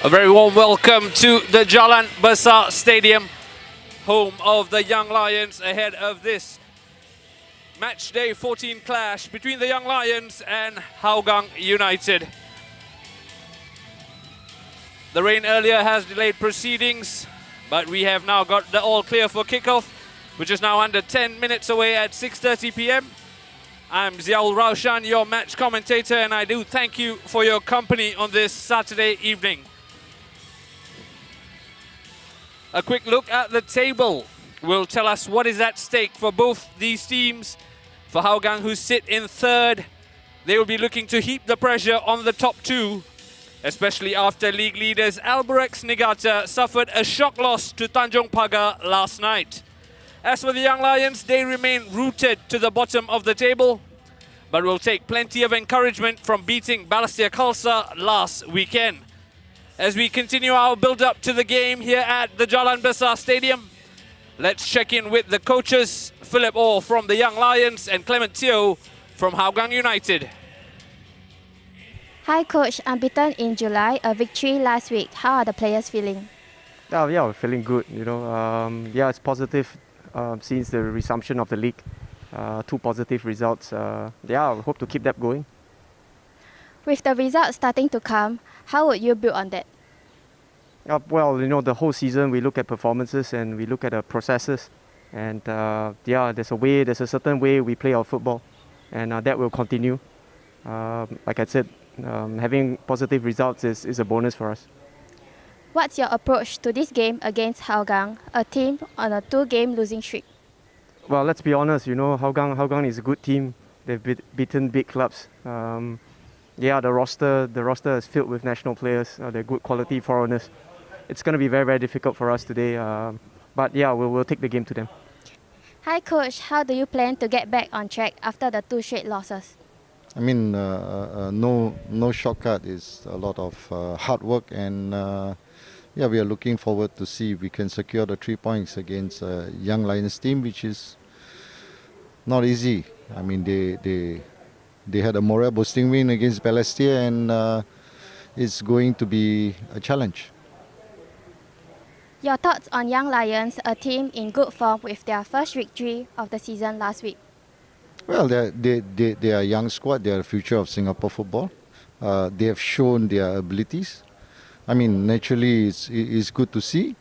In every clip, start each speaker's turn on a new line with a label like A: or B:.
A: A very warm welcome to the Jalan Besar Stadium, home of the Young Lions, ahead of this match day 14 clash between the Young Lions and Hougang United. The rain earlier has delayed proceedings, but we have now got the all clear for kickoff, which is now under 10 minutes away at 6:30 p.m. I'm Ziaul Raushan, your match commentator, and I do thank you for your company on this Saturday evening. A quick look at the table will tell us what is at stake for both these teams. For Hougang, who sit in third, they will be looking to heap the pressure on the top two, especially after league leaders Albirex Niigata suffered a shock loss to Tanjong Pagar last night. As for the Young Lions, they remain rooted to the bottom of the table, but will take plenty of encouragement from beating Balestier Khalsa last weekend. As we continue our build-up to the game here at the Jalan Besar Stadium, let's check in with the coaches, Philip Orr from the Young Lions and Clement Teo from Hougang United.
B: Hi Coach, unbeaten in July, a victory last week. How are the players feeling?
C: Yeah, we're feeling good. Yeah, it's positive since the resumption of the league. Two positive results. Yeah, we hope to keep that going.
B: With the results starting to come, how would you build on that?
C: Well, the whole season we look at performances and we look at the processes. And yeah, there's a certain way we play our football. And that will continue. Like I said, having positive results is a bonus for us.
B: What's your approach to this game against Hougang, a team on a 2-game losing streak?
C: Well, let's be honest, Hougang is a good team. They've beaten big clubs. Yeah, the roster is filled with national players. They're good quality foreigners. It's going to be very, very difficult for us today. But yeah, we'll take the game to them.
B: Hi Coach, how do you plan to get back on track after the 2 straight losses?
D: I mean, no shortcut. It's a lot of hard work, and yeah, we are looking forward to see if we can secure the 3 points against a Young Lions team, which is not easy. I mean, they had a morale boosting win against Balestier, and it's going to be a challenge.
B: Your thoughts on Young Lions, a team in good form with their first victory of the season last week?
D: Well, they are a young squad. They are the future of Singapore football. They have shown their abilities. I mean, naturally, it's good to see.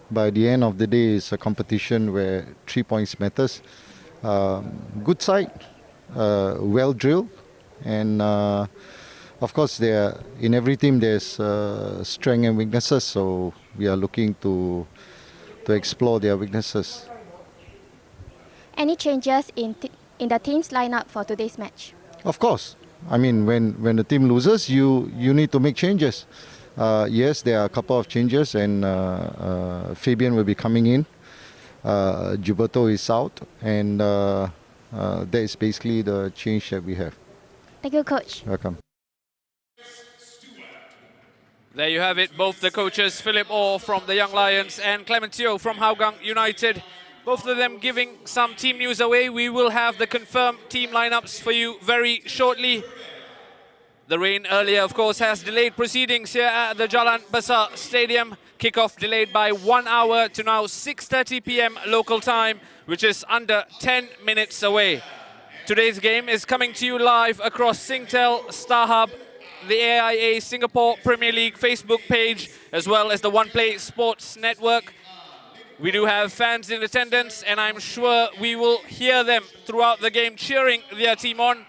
D: By the end of the day, it's a competition where 3 points matters. Good side, well drilled, and of course, in every team there's strengths and weaknesses. So we are looking to explore their weaknesses.
B: Any changes in the team's lineup for today's match?
D: Of course. I mean, when the team loses, you need to make changes. Yes, there are a couple of changes, and Fabian will be coming in. Gilberto is out, and that is basically the change that we have.
B: Thank you, Coach.
D: Welcome.
A: There you have it, both the coaches, Philip Orr from the Young Lions and Clement Teo from Hougang United. Both of them giving some team news away. We will have the confirmed team lineups for you very shortly. The rain earlier, of course, has delayed proceedings here at the Jalan Besar Stadium. Kickoff delayed by 1 hour to now 6:30 p.m. local time, which is under 10 minutes away. Today's game is coming to you live across Singtel, StarHub, the AIA Singapore Premier League Facebook page, as well as the OnePlay Sports Network. We do have fans in attendance, and I'm sure we will hear them throughout the game cheering their team on.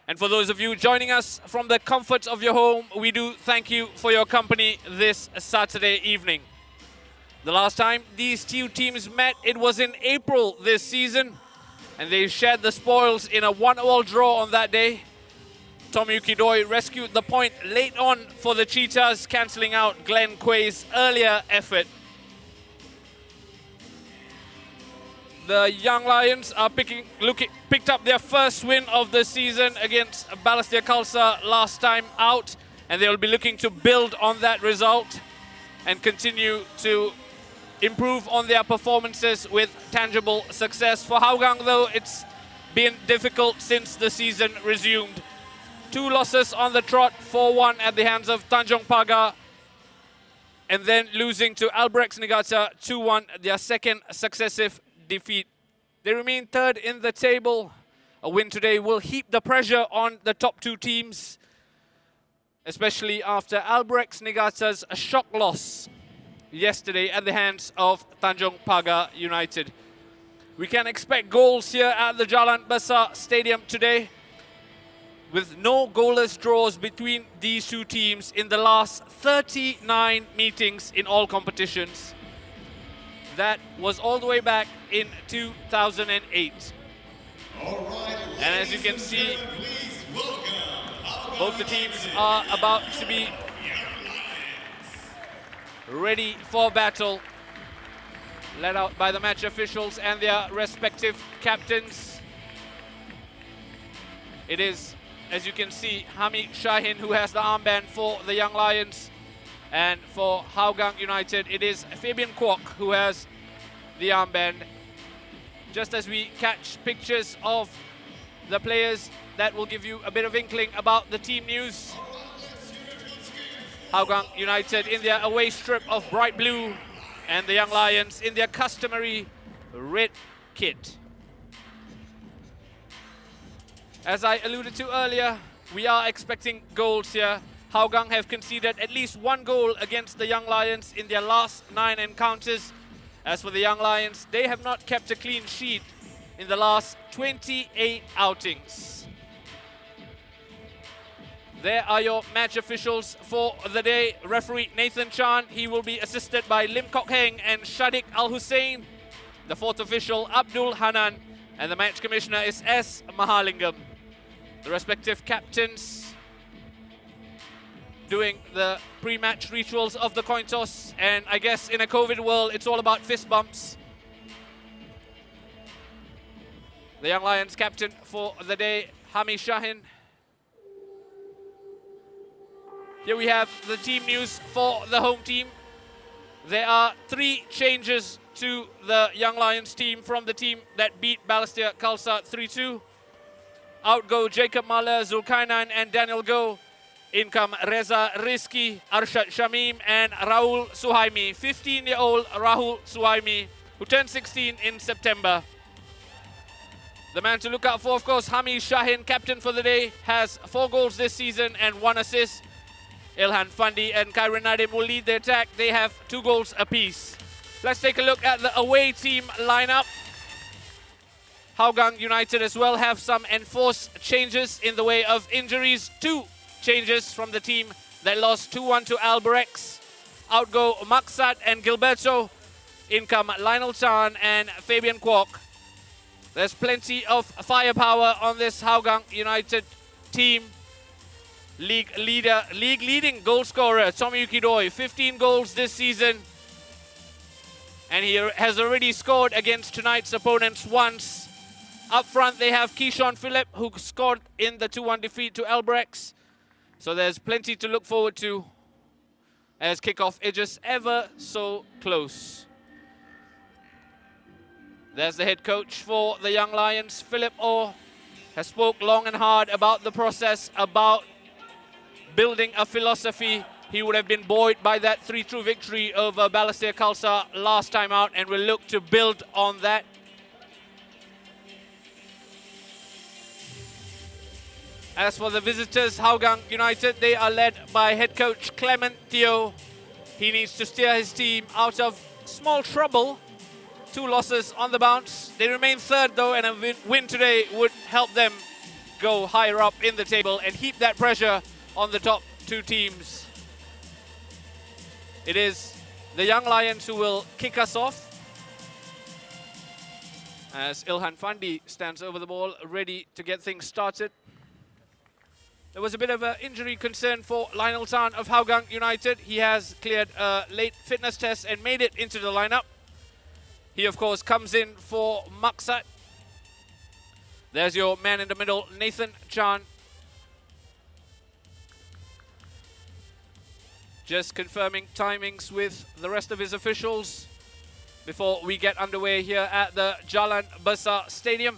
A: And for those of you joining us from the comforts of your home, we do thank you for your company this Saturday evening. The last time these two teams met, it was in April this season, and they shared the spoils in a 1-1 draw on that day. Tomyuki Doi rescued the point late on for the Cheetahs, cancelling out Glenn Quay's earlier effort. The Young Lions are picked up their first win of the season against Balestier Khalsa last time out, and they'll be looking to build on that result and continue to improve on their performances with tangible success. For Hougang, though, it's been difficult since the season resumed. 2 losses on the trot, 4-1 at the hands of Tanjong Pagar, and then losing to Albrechts Niigata 2-1, their second successive defeat. They remain third in the table. A win today will heap the pressure on the top two teams, especially after Albrechts Niigata's shock loss yesterday at the hands of Tanjung Pagar United. We can expect goals here at the Jalan Besar Stadium today, with no goalless draws between these two teams in the last 39 meetings in all competitions. That was all the way back in 2008. And as you can see, both the teams are about to be ready for battle, led out by the match officials and their respective captains. It is, as you can see, Hami Shahin who has the armband for the Young Lions, and for Hougang United it is Fabian Kwok who has the armband. Just as we catch pictures of the players, that will give you a bit of inkling about the team news. Hougang United in their away strip of bright blue, and the Young Lions in their customary red kit. As I alluded to earlier, we are expecting goals here. Hougang have conceded at least one goal against the Young Lions in their last 9 encounters. As for the Young Lions, they have not kept a clean sheet in the last 28 outings. There are your match officials for the day. Referee Nathan Chan, he will be assisted by Lim Kok Heng and Shadiq Al Hussein. The fourth official, Abdul Hanan, and the match commissioner is S. Mahalingam. The respective captains doing the pre-match rituals of the coin toss, and I guess in a COVID world, it's all about fist bumps. The Young Lions captain for the day, Hami Shahin. Here we have the team news for the home team. There are 3 changes to the Young Lions team from the team that beat Balestier Khalsa 3-2. Out go Jacob Mahler, Zulkarnain and Daniel Go. In come Reza Rizki, Arshad Shamim and Rahul Suhaimi. 15-year-old Rahul Suhaimi, who turned 16 in September. The man to look out for, of course, Hami Shahin, captain for the day, has 4 goals this season and 1 assist. Ilhan Fandi and Kairon Nadim will lead the attack. They have 2 goals apiece. Let's take a look at the away team lineup. Hougang United as well have some enforced changes in the way of injuries. 2 changes from the team that lost 2-1 to Albrechts. Out go Maksat and Gilberto. In come Lionel Chan and Fabian Kwok. There's plenty of firepower on this Hougang United team. League leading goal scorer Tomoyuki Doi, 15 goals this season. And he has already scored against tonight's opponents once. Up front they have Keyshawn Phillip, who scored in the 2-1 defeat to Albrechts. So there's plenty to look forward to as kickoff edges ever so close. There's the head coach for the Young Lions, Philip Orr, has spoke long and hard about the process, about building a philosophy. He would have been buoyed by that 3-2 victory over Balestier Khalsa last time out, and will look to build on that. As for the visitors, Hougang United, they are led by head coach Clement Theo. He needs to steer his team out of small trouble. 2 losses on the bounce. They remain third though, and a win today would help them go higher up in the table and heap that pressure on the top 2 teams. It is the Young Lions who will kick us off, as Ilhan Fandi stands over the ball, ready to get things started. There was a bit of an injury concern for Lionel Tan of Hougang United. He has cleared a late fitness test and made it into the lineup. He, of course, comes in for Maksat. There's your man in the middle, Nathan Chan. Just confirming timings with the rest of his officials before we get underway here at the Jalan Besar Stadium.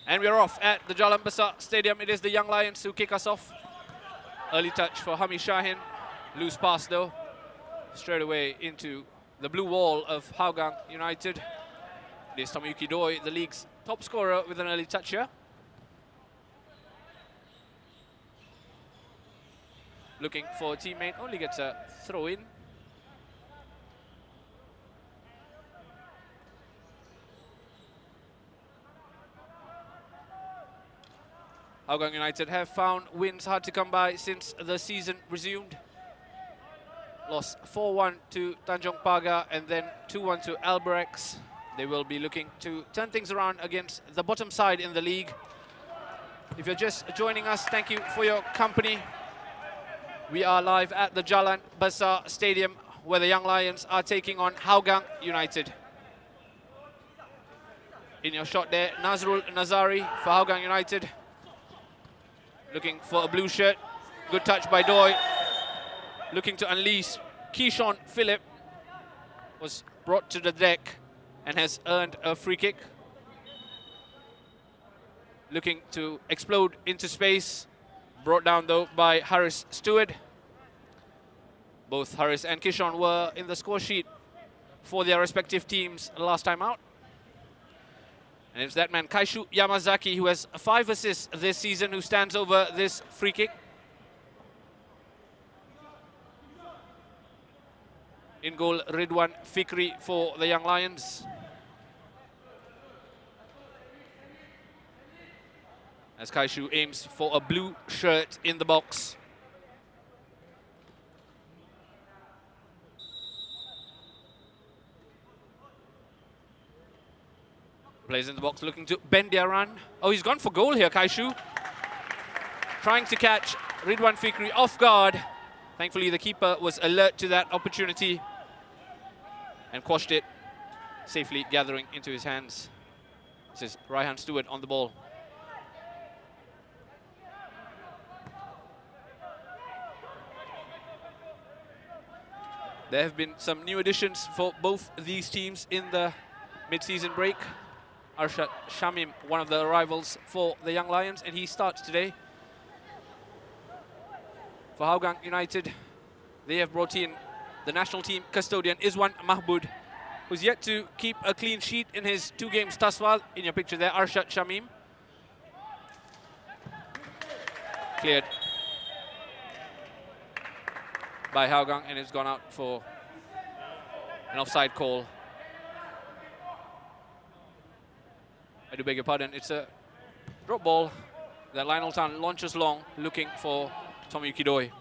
A: And we're off at the Jalan Besar Stadium. It is the Young Lions who kick us off. Early touch for Hami Shahin. Loose pass though. Straight away into the blue wall of Hougang United. It is Tomoyuki Doi, the league's top scorer, with an early touch here. Looking for a teammate, only gets a throw in. Hougang United have found wins hard to come by since the season resumed. Lost 4-1 to Tanjong Pagar and then 2-1 to Albirex. They will be looking to turn things around against the bottom side in the league. If you're just joining us, thank you for your company. We are live at the Jalan Besar Stadium, where the Young Lions are taking on Hougang United. In your shot there, Nazrul Nazari for Hougang United. Looking for a blue shirt. Good touch by Doi. Looking to unleash. Keyshawn Phillip was brought to the deck and has earned a free kick. Looking to explode into space. Brought down though by Harris Stewart. Both Harris and Keyshawn were in the score sheet for their respective teams last time out. And it's that man, Kaishu Yamazaki, who has 5 assists this season, who stands over this free kick. In goal, Ridwan Fikri for the Young Lions. As Kaishu aims for a blue shirt in the box. Plays in the box, looking to bend their run. Oh, he's gone for goal here, Kaishu. Trying to catch Ridwan Fikri off guard. Thankfully, the keeper was alert to that opportunity and quashed it, safely gathering into his hands. This is Raihan Stewart on the ball. There have been some new additions for both these teams in the mid-season break. Arshad Shamim, one of the arrivals for the Young Lions, and he starts today. For Hougang United, they have brought in the national team custodian Izwan Mahbud, who's yet to keep a clean sheet in his 2 games thus far. In your picture there, Arshad Shamim. Cleared by Hougang, and it's gone out for an offside call. I do beg your pardon, it's a drop ball that Lionel Tan launches long, looking for Tomoyuki Doi.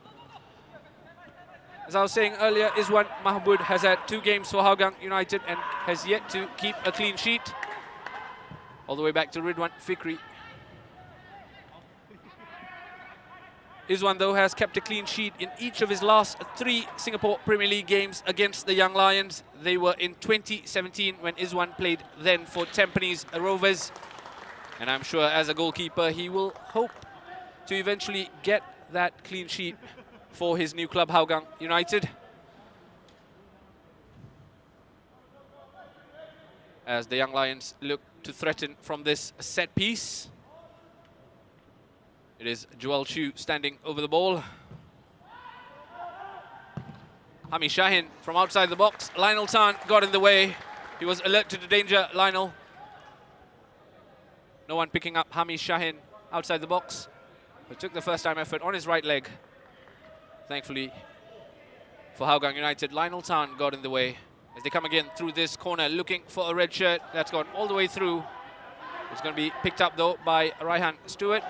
A: As I was saying earlier, Izwan Mahbud has had 2 games for Hougang United and has yet to keep a clean sheet. All the way back to Ridwan Fikri. Izwan, though, has kept a clean sheet in each of his last 3 Singapore Premier League games against the Young Lions. They were in 2017 when Izwan played then for Tampines Rovers. And I'm sure as a goalkeeper, he will hope to eventually get that clean sheet for his new club, Hougang United. As the Young Lions look to threaten from this set piece. It is Joel Chu standing over the ball. Hami Shahin from outside the box. Lionel Tan got in the way. He was alert to the danger, Lionel. No one picking up Hami Shahin outside the box. But took the first time effort on his right leg. Thankfully for Hougang United, Lionel Tan got in the way. As they come again through this corner, looking for a red shirt. That's gone all the way through. It's going to be picked up though by Raihan Stewart.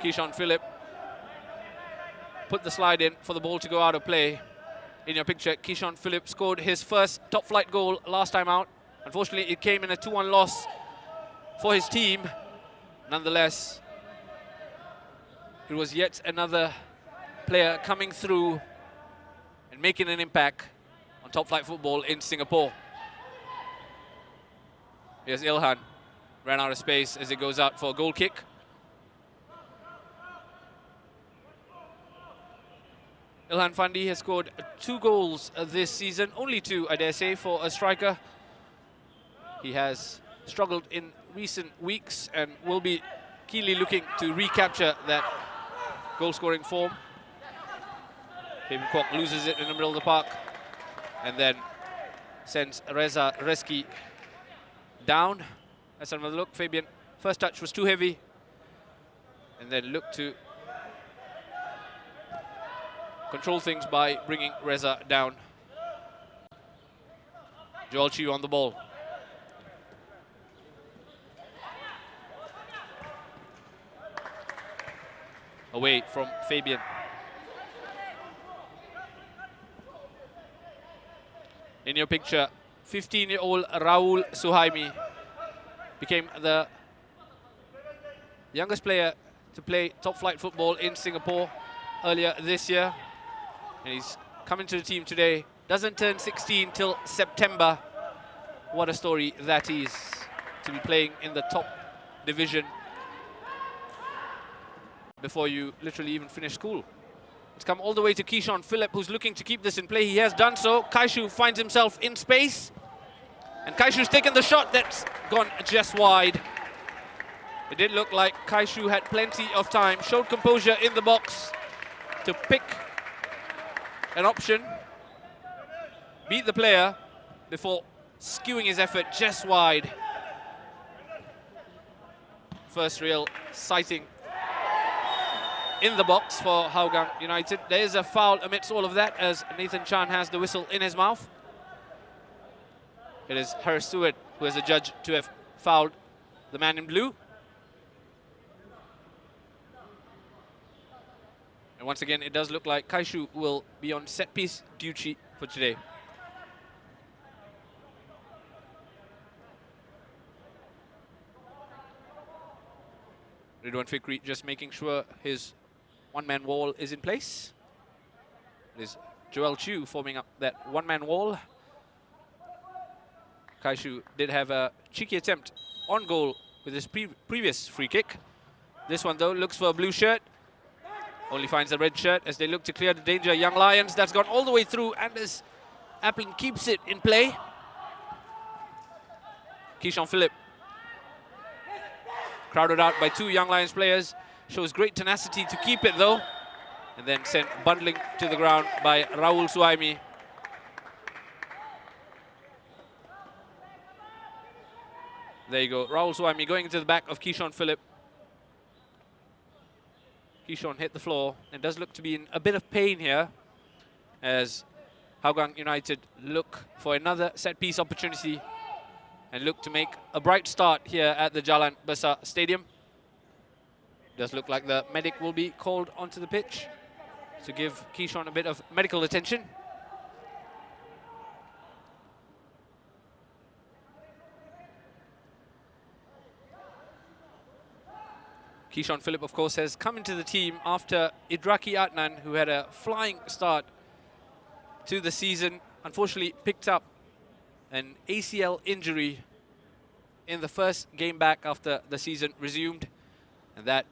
A: Keyshawn Phillip put the slide in for the ball to go out of play. In your picture, Keyshawn Phillip scored his first top flight goal last time out. Unfortunately, it came in a 2-1 loss for his team. Nonetheless, it was yet another player coming through and making an impact on top flight football in Singapore. Here's Ilhan, ran out of space as it goes out for a goal kick. Ilhan Fandi has scored 2 goals this season, only 2, I dare say, for a striker. He has struggled in recent weeks and will be keenly looking to recapture that goal-scoring form. Fabian Kwok loses it in the middle of the park and then sends Reza Reski down. Let's have another look. Fabian, first touch was too heavy, and then looked to control things by bringing Reza down. Joel Chiu on the ball. Away from Fabian. In your picture, 15-year-old Raul Suhaimi became the youngest player to play top-flight football in Singapore earlier this year. And he's coming to the team today. Doesn't turn 16 till September. What a story that is, to be playing in the top division before you literally even finish school. It's come all the way to Keyshawn Phillip, who's looking to keep this in play. He has done so. Kaishu finds himself in space. And Kaishu's taken the shot that's gone just wide. It did look like Kaishu had plenty of time, showed composure in the box to pick an option, beat the player before skewing his effort just wide. First real sighting in the box for Hougang United. There is a foul amidst all of that as Nathan Chan has the whistle in his mouth. It is Harris Stewart who is a judge to have fouled the man in blue. And once again, it does look like Kaishu will be on set-piece duty for today. Ridwan Fikri just making sure his one-man wall is in place. It is Joel Chiu forming up that one-man wall. Kaishu did have a cheeky attempt on goal with his previous free kick. This one, though, looks for a blue shirt. Only finds a red shirt as they look to clear the danger. Young Lions, that's gone all the way through, and as Applin keeps it in play. Keyshawn Phillip, crowded out by two Young Lions players, shows great tenacity to keep it, though, and then sent bundling to the ground by Raul Suhaimi. There you go, Raul Suhaimi going into the back of Keyshawn Phillip. Keyshawn hit the floor and does look to be in a bit of pain here as Hougang United look for another set-piece opportunity and look to make a bright start here at the Jalan Besar Stadium. Does look like the medic will be called onto the pitch to give Keyshawn a bit of medical attention. Keyshawn Phillip, of course, has come into the team after Idraki Adnan, who had a flying start to the season. Unfortunately, picked up an ACL injury in the first game back after the season resumed. And that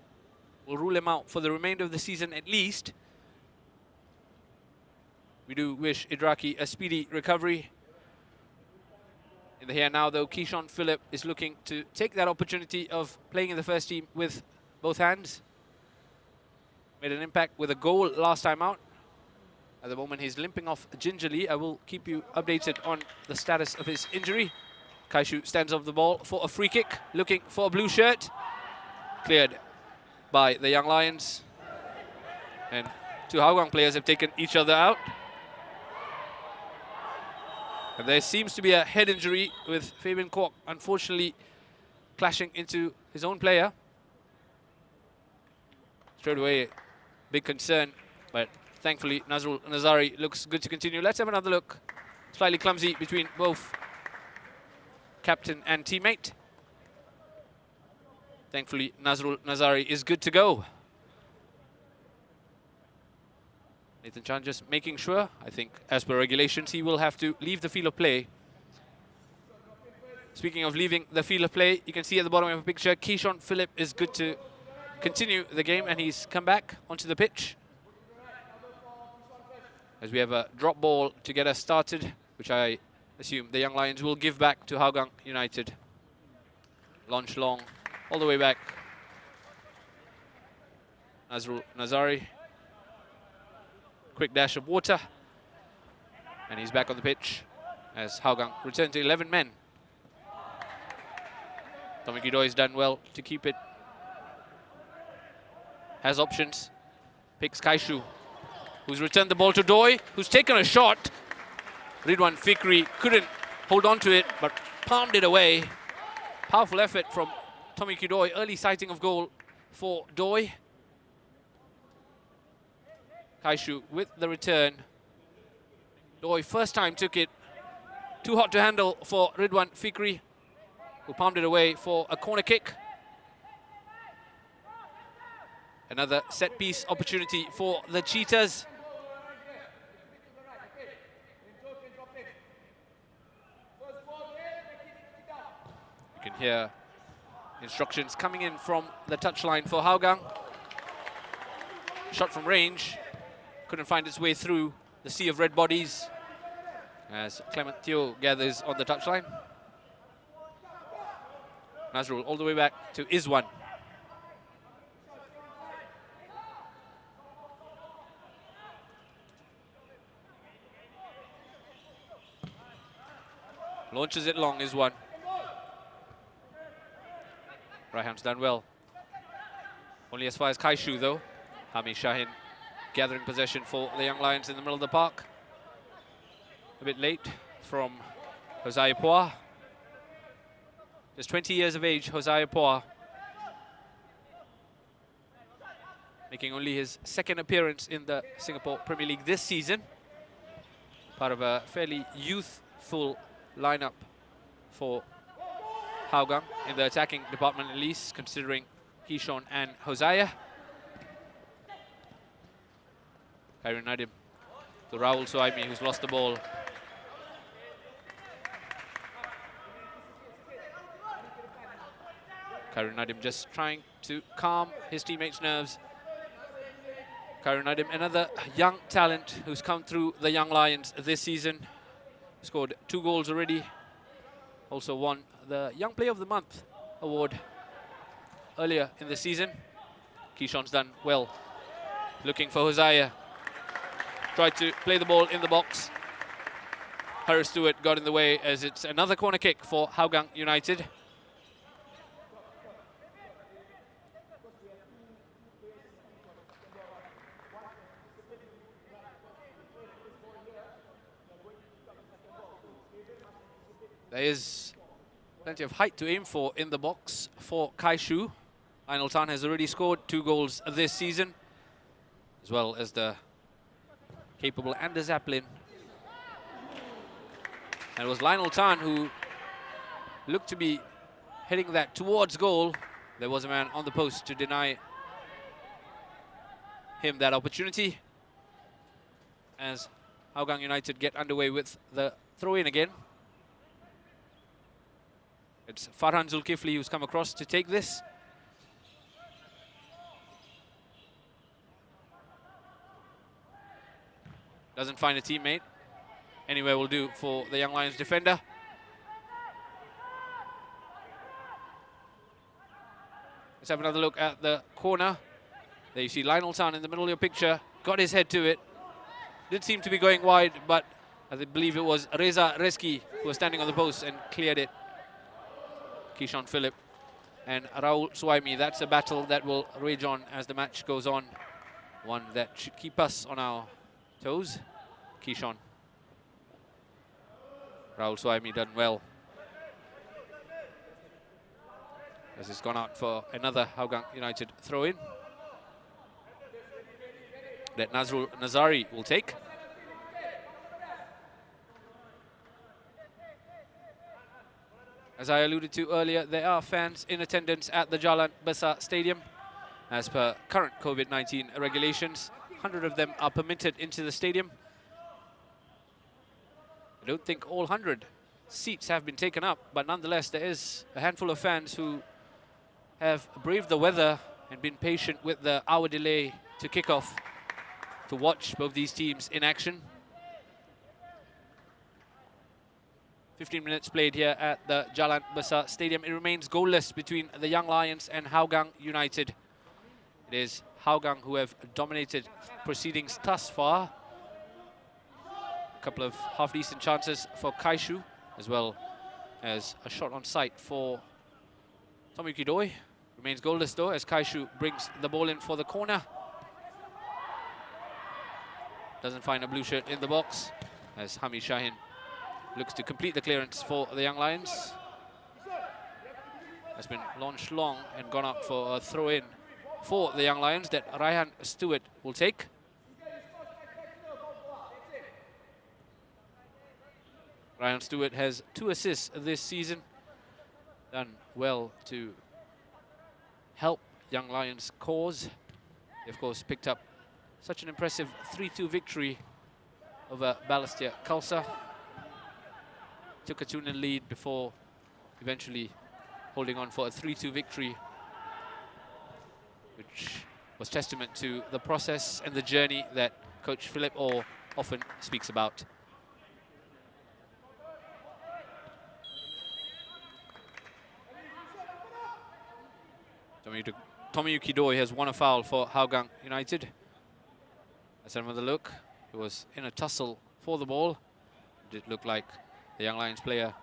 A: will rule him out for the remainder of the season at least. We do wish Idraki a speedy recovery. In the here and now, though, Keyshawn Phillip is looking to take that opportunity of playing in the first team with both hands. Made an impact with a goal last time out. At the moment, he's limping off gingerly. I will keep you updated on the status of his injury. Kaishu stands off the ball for a free kick, looking for a blue shirt. Cleared by the Young Lions. And two Hougang players have taken each other out. And there seems to be a head injury with Fabian Kwok, unfortunately, clashing into his own player. Straight away, big concern, but thankfully Nazrul Nazari looks good to continue. Let's have another look. Slightly clumsy between both captain and teammate. Thankfully, Nazrul Nazari is good to go. Nathan Chan just making sure, I think, as per regulations, he will have to leave the field of play. Speaking of leaving the field of play, you can see at the bottom of the picture, Keyshawn Phillip is good to continue the game, and he's come back onto the pitch. As we have a drop ball to get us started, which I assume the Young Lions will give back to Hougang United. Launch long, all the way back. Nazrul Nazari. Quick dash of water. And he's back on the pitch as Hougang return to 11 men. Tommy Kidoy has done well to keep it. Has options. Picks Kaishu, who's returned the ball to Doi, who's taken a shot. Ridwan Fikri couldn't hold on to it, but palmed it away. Powerful effort from Tommy Kidoy. Early sighting of goal for Doi. Kaishu with the return. Doi first time took it. Too hot to handle for Ridwan Fikri, who palmed it away for a corner kick. Another set piece opportunity for the Cheetahs. You can hear instructions coming in from the touchline for Hougang. Shot from range. Couldn't find its way through the sea of red bodies as Clement Teo gathers on the touchline. Nazrul all the way back to Izwan. Launches it long, Izwan. Right hand's done well. Only as far as Kaishu though. Hami Shahin gathering possession for the Young Lions in the middle of the park. A bit late from Hosea Poa. Just 20 years of age, Hosea Poa. Making only his second appearance in the Singapore Premier League this season. Part of a fairly youthful lineup for Hougang, in the attacking department at least, considering Kishon and Hosea. Khairul Nadim to Rahul Suhaimi, who's lost the ball. Khairul Nadim just trying to calm his teammates' nerves. Khairul Nadim, another young talent who's come through the Young Lions this season. Scored 2 goals already. Also won the Young Player of the Month award earlier in the season. Kishon's done well. Looking for Hosea. Tried to play the ball in the box. Harris Stewart got in the way as it's another corner kick for Hougang United. There is plenty of height to aim for in the box for Kaishu. Ainul Tan has already scored 2 goals this season, as well as the capable Anders Aplin. And it was Lionel Tan who looked to be heading that towards goal. There was a man on the post to deny him that opportunity, as Hougang United get underway with the throw-in again. It's Farhan Zulkifli who's come across to take this. Doesn't find a teammate. Anywhere will do for the Young Lions defender. Let's have another look at the corner. There you see Lionel Tan in the middle of your picture. Got his head to it. Did seem to be going wide, but I believe it was Reza Reski who was standing on the post and cleared it. Kishon Philip and Rahul Suhaimi. That's a battle that will rage on as the match goes on. One that should keep us on our toes. Kishon. Rahul Suhaimi done well, as it's gone out for another Hougang United throw-in that Nazrul Nazari will take. As I alluded to earlier, there are fans in attendance at the Jalan Besar Stadium. As per current COVID-19 regulations, 100 of them are permitted into the stadium. I don't think all 100 seats have been taken up, but nonetheless, there is a handful of fans who have braved the weather and been patient with the hour delay to kick off to watch both these teams in action. 15 minutes played here at the Jalan Besar Stadium. It remains goalless between the Young Lions and Hougang United. It is Hougang who have dominated proceedings thus far. A couple of half-decent chances for Kaishu, as well as a shot on sight for Tomiyuki Doi. Remains goalless though, as Kaishu brings the ball in for the corner. Doesn't find a blue shirt in the box, as Hami Shahin looks to complete the clearance for the Young Lions. Has been launched long and gone up for a throw-in for the Young Lions that Raihan Stewart will take. Raihan Stewart has 2 assists this season. Done well to help Young Lions' cause. They, of course, picked up such an impressive 3-2 victory over Balestier Khalsa. Took a 2-0 lead before eventually holding on for a 3-2 victory, which was testament to the process and the journey that Coach Philip Orr often speaks about. Tomiyuki Doi has won a foul for Hougang United. Let's have another look. He was in a tussle for the ball. It did look like the Young Lions player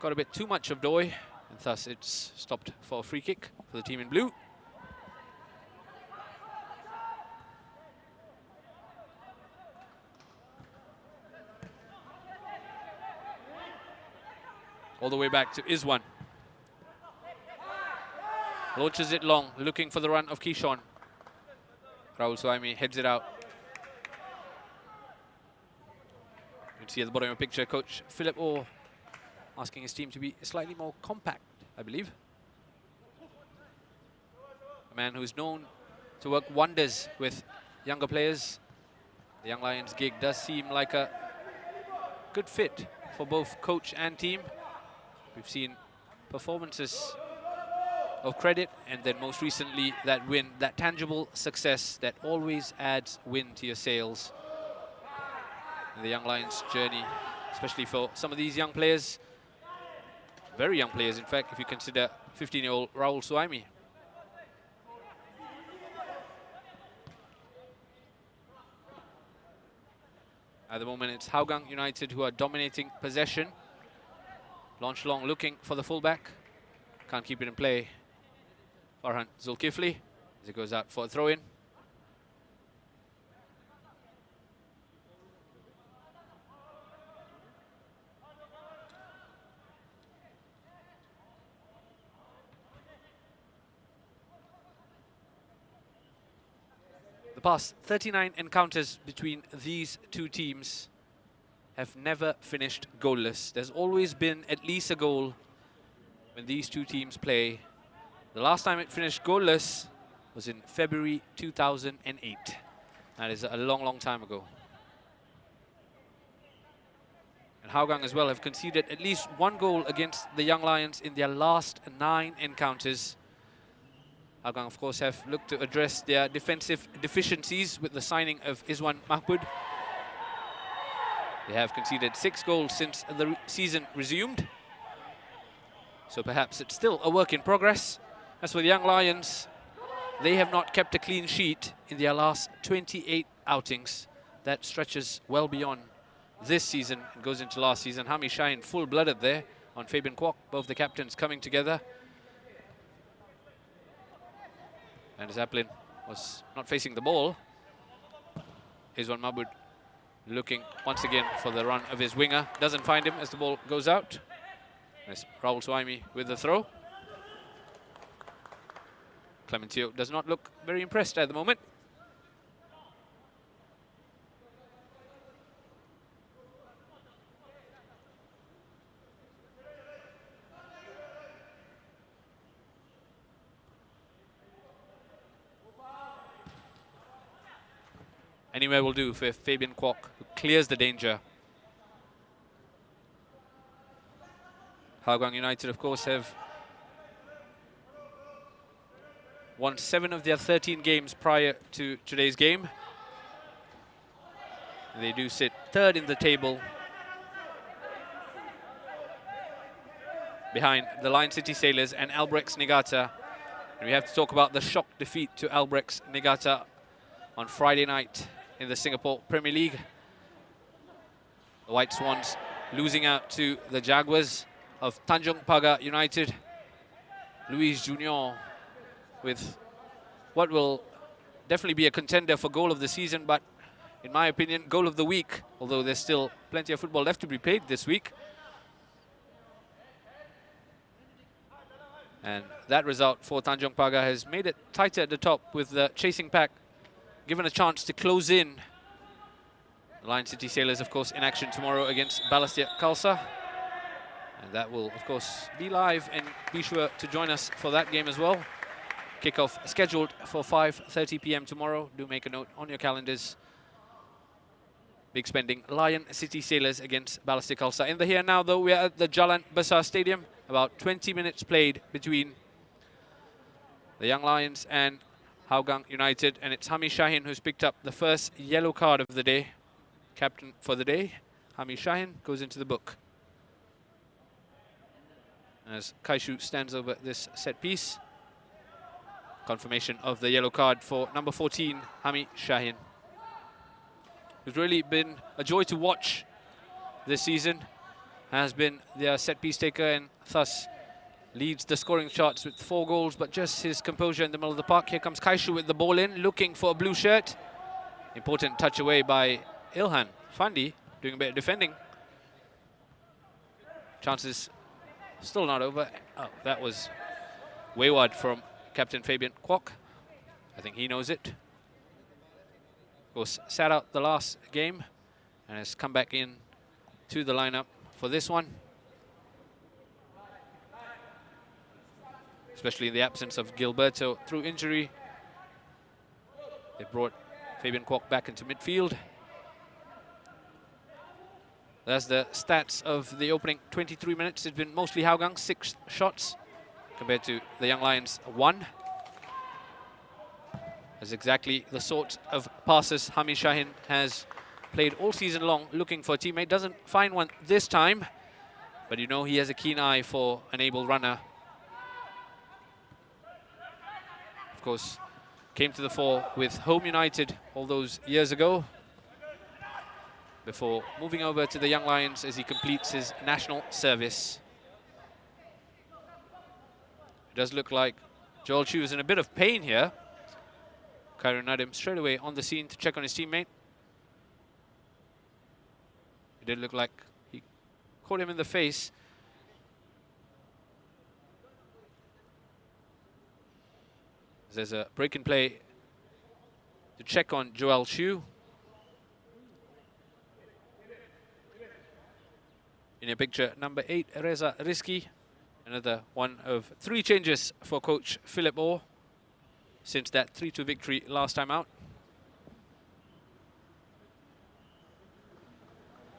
A: got a bit too much of Doi, and thus it's stopped for a free kick for the team in blue. All the way back to Izwan. Launches it long, looking for the run of Kishon. Raul Suhaimi heads it out. You can see at the bottom of the picture, Coach Philip Orr asking his team to be slightly more compact, I believe. A man who's known to work wonders with younger players. The Young Lions gig does seem like a good fit for both coach and team. We've seen performances of credit, and then most recently that win, that tangible success that always adds wind to your sails in the Young Lions journey, especially for some of these young players, very young players in fact, if you consider 15-year-old Raul Suhaimi. At the moment it's Hougang United who are dominating possession. Launch long, looking for the fullback, can't keep it in play. Farhan Zulkifli as it goes out for a throw-in. The past 39 encounters between these two teams have never finished goalless. There's always been at least a goal when these two teams play. The last time it finished goalless was in February 2008. That is a long, long time ago. And Hougang as well have conceded at least 1 goal against the Young Lions in their last 9 encounters. Hougang, of course, have looked to address their defensive deficiencies with the signing of Izwan Mahmud. They have conceded 6 goals since the season resumed. So perhaps it's still a work in progress. As for the Young Lions, they have not kept a clean sheet in their last 28 outings. That stretches well beyond this season and goes into last season. Hami Shahin full-blooded there on Fabian Kwok, both the captains coming together. And Zaplin was not facing the ball. Izwan Mahmud looking once again for the run of his winger. Doesn't find him as the ball goes out. There's Raul Suhaimi with the throw. Clemencio does not look very impressed at the moment. Anywhere will do for Fabian Kwok, who clears the danger. Hougang United, of course, have won 7 of their 13 games prior to today's game. They do sit 3rd in the table. behind the Lion City Sailors and Albrechts Niigata. And we have to talk about the shock defeat to Albrechts Niigata on Friday night in the Singapore Premier League. The White Swans losing out to the Jaguars of Tanjong Pagar United. Luis Junior with what will definitely be a contender for goal of the season, but in my opinion, goal of the week, although there's still plenty of football left to be played this week. And that result for Tanjong Pagar has made it tighter at the top, with the chasing pack given a chance to close in. The Lion City Sailors, of course, in action tomorrow against Balestier Khalsa. And that will, of course, be live, and be sure to join us for that game as well. Kickoff scheduled for 5:30 p.m. tomorrow. Do make a note on your calendars. Big spending Lion City Sailors against Balestier Khalsa. In the here and now, though, we are at the Jalan Besar Stadium. About 20 minutes played between the Young Lions and Hougang United. And it's Hami Shahin who's picked up the first yellow card of the day. Captain for the day, Hami Shahin, goes into the book. As Kaishu stands over this set piece. Confirmation of the yellow card for number 14, Hami Shahin. Who's really been a joy to watch this season. Has been their set piece taker and thus leads the scoring charts with 4 goals, but just his composure in the middle of the park. Here comes Kaishu with the ball in, looking for a blue shirt. Important touch away by Ilhan Fandi, doing a bit of defending. Chances still not over. Oh, that was wayward from Captain Fabian Kwok. I think he knows it. Of course, sat out the last game and has come back in to the lineup for this one. Especially in the absence of Gilberto through injury. They brought Fabian Kwok back into midfield. That's the stats of the opening 23 minutes. It's been mostly Hougang, 6 shots, compared to the Young Lions, 1. That's exactly the sort of passes Hami Shahin has played all season long, looking for a teammate. Doesn't find one this time, but you know he has a keen eye for an able runner. Of course, came to the fore with Home United all those years ago, before moving over to the Young Lions as he completes his national service. It does look like Joel Chu is in a bit of pain here. Khairul Nadim straight away on the scene to check on his teammate. It did look like he caught him in the face. There's a break in play to check on Joel Chu. In a picture, number 8, Reza Rizki. Another one of 3 changes for coach Philip Orr since that 3-2 victory last time out.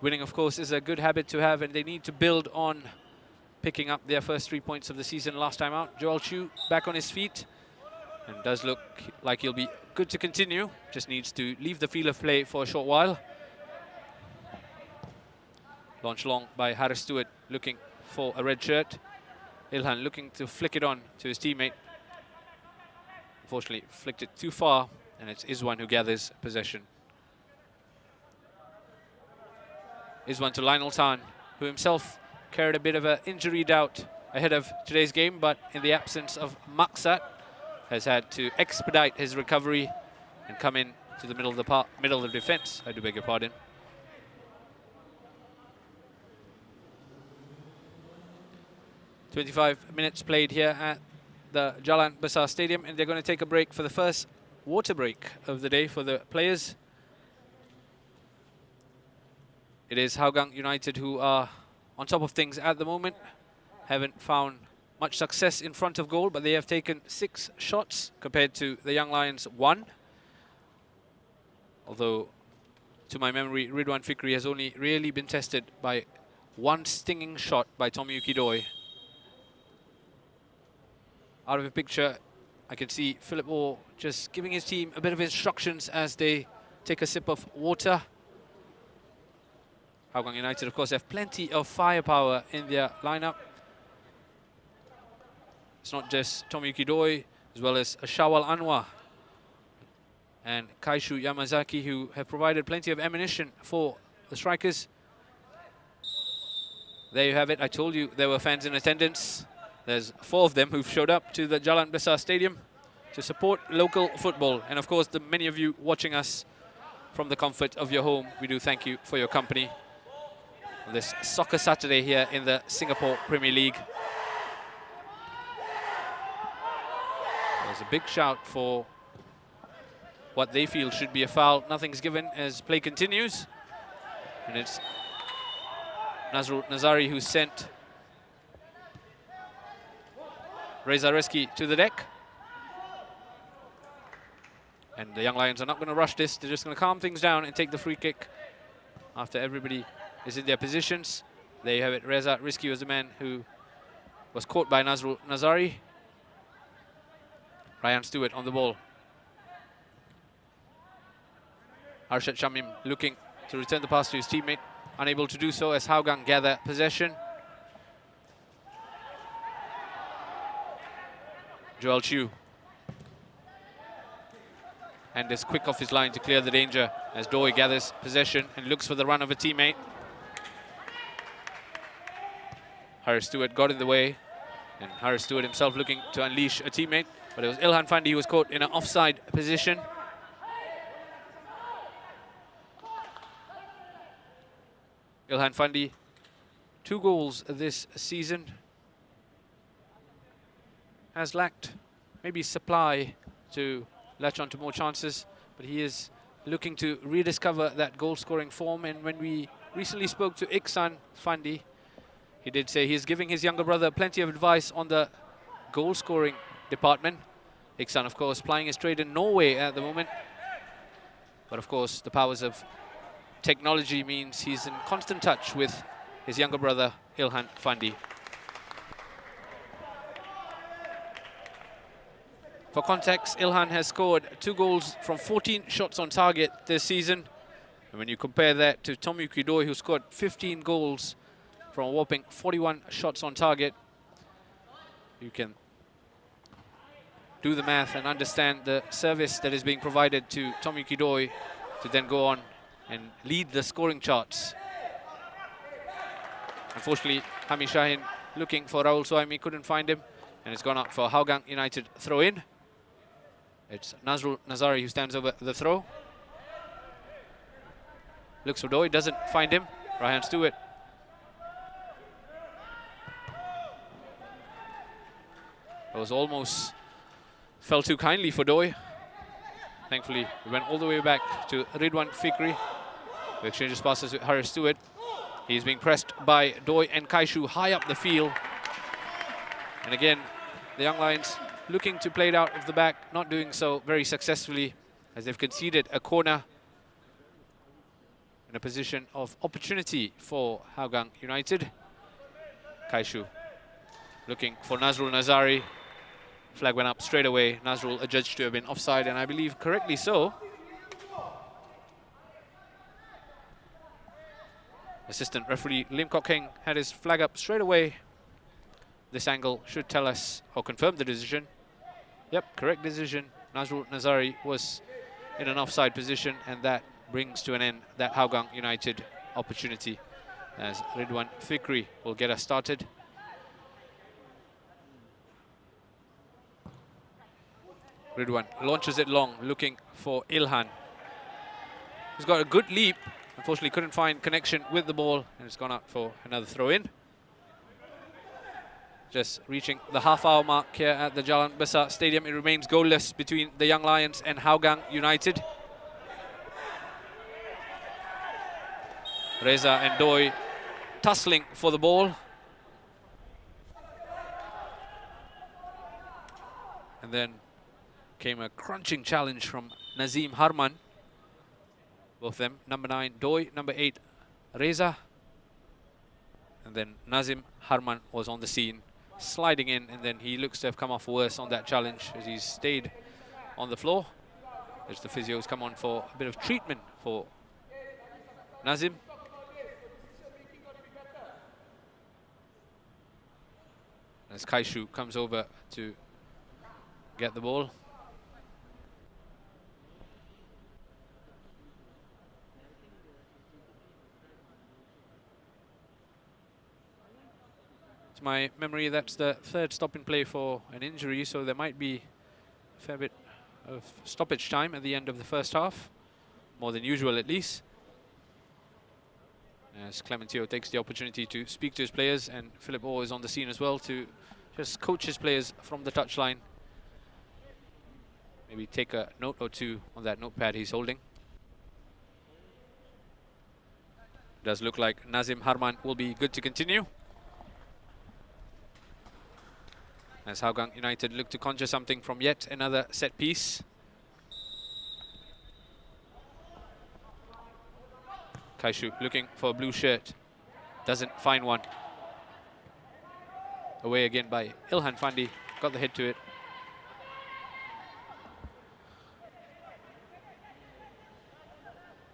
A: Winning, of course, is a good habit to have, and they need to build on picking up their first 3 points of the season last time out. Joel Chu back on his feet, and does look like he'll be good to continue. Just needs to leave the field of play for a short while. Launch long by Harris Stewart, looking for a red shirt. Ilhan looking to flick it on to his teammate. Unfortunately, flicked it too far, and it's Izwan who gathers possession. Izwan to Lionel Tan, who himself carried a bit of an injury doubt ahead of today's game, but in the absence of Maksat, has had to expedite his recovery and come in to the middle of the defense. I do beg your pardon. "25 minutes played here at the Jalan Besar Stadium, and they're going to take a break for the first water break of the day for the players. It is Hougang United who are on top of things at the moment. Haven't found much success in front of goal, but they have taken 6 shots compared to the Young Lions 1. Although, to my memory, Ridwan Fikri has only really been tested by 1 stinging shot by Tomiyuki Doi. Out of the picture, I can see Philip Orr just giving his team a bit of instructions as they take a sip of water. Hougang United, of course, have plenty of firepower in their lineup. It's not just Tomoyuki Doi, as well as Shawal Anwar and Kaishu Yamazaki, who have provided plenty of ammunition for the strikers. There you have it. I told you there were fans in attendance. There's 4 of them who've showed up to the Jalan Besar Stadium to support local football. And of course, the many of you watching us from the comfort of your home, we do thank you for your company on this Soccer Saturday here in the Singapore Premier League. There's a big shout for what they feel should be a foul. Nothing's given as play continues. And it's Nazrul Nazari who sent Reza Reski to the deck. And the Young Lions are not going to rush this. They're just going to calm things down and take the free kick after everybody is in their positions. There you have it. Reza Reski was the man who was caught by Nazrul Nazari. Ryan Stewart on the ball. Arshad Shamim looking to return the pass to his teammate. Unable to do so as Hougang gather possession. Joel Chiu. And is quick off his line to clear the danger as Doi gathers possession and looks for the run of a teammate. Harris Stewart got in the way, and Harris Stewart himself looking to unleash a teammate, but it was Ilhan Fandi who was caught in an offside position. Ilhan Fandi, 2 goals this season. Has lacked maybe supply to latch on to more chances, but he is looking to rediscover that goal-scoring form. And when we recently spoke to Iksan Fandi, he did say he's giving his younger brother plenty of advice on the goal-scoring department. Iksan, of course, plying his trade in Norway at the moment. But of course, the powers of technology means he's in constant touch with his younger brother, Ilhan Fandi. For context, Ilhan has scored 2 goals from 14 shots on target this season. And when you compare that to Tomoyuki Doi, who scored 15 goals from a whopping 41 shots on target, you can do the math and understand the service that is being provided to Tomoyuki Doi to then go on and lead the scoring charts. Unfortunately, Hami Shahin looking for Raul Suhaimi, couldn't find him, and it's gone up for Hougang United throw-in. It's Nazrul Nazari who stands over the throw. Looks for Doi, doesn't find him. Ryan Stewart. It was almost fell too kindly for Doi. Thankfully, we went all the way back to Ridwan Fikri, who exchanges passes with Harris Stewart. He's being pressed by Doi and Kaishu high up the field. And again, the Young Lions looking to play it out of the back, not doing so very successfully as they've conceded a corner in a position of opportunity for Hougang United. Kaishu looking for Nazrul Nazari. Flag went up straight away. Nazrul adjudged to have been offside, and I believe correctly so. Assistant referee Lim Kok Heng had his flag up straight away. This angle should tell us or confirm the decision. Yep, correct decision. Nazrul Nazari was in an offside position, and that brings to an end that Hougang United opportunity as Ridwan Fikri will get us started. Ridwan launches it long, looking for Ilhan. He's got a good leap. Unfortunately, couldn't find connection with the ball, and it's gone out for another throw-in. Just reaching the half-hour mark here at the Jalan Besar Stadium. It remains goalless between the Young Lions and Hougang United. Reza and Doi tussling for the ball. And then came a crunching challenge from Nazim Harman. Both of them, number 9 Doi, number 8 Reza. And then Nazim Harman was on the scene, sliding in, and then he looks to have come off worse on that challenge as he's stayed on the floor. As the physios come on for a bit of treatment for Nazim. as Kaishu comes over to get the ball. To my memory, that's the third stop in play for an injury, so there might be a fair bit of stoppage time at the end of the first half, more than usual at least. As Clementio takes the opportunity to speak to his players, and Philip Orr is on the scene as well to just coach his players from the touchline. Maybe take a note or two on that notepad he's holding. Does look like Nazim Harman will be good to continue, as Hougang United look to conjure something from yet another set piece. Kaishu looking for a blue shirt, doesn't find one. Away again by Ilhan Fandi, got the hit to it.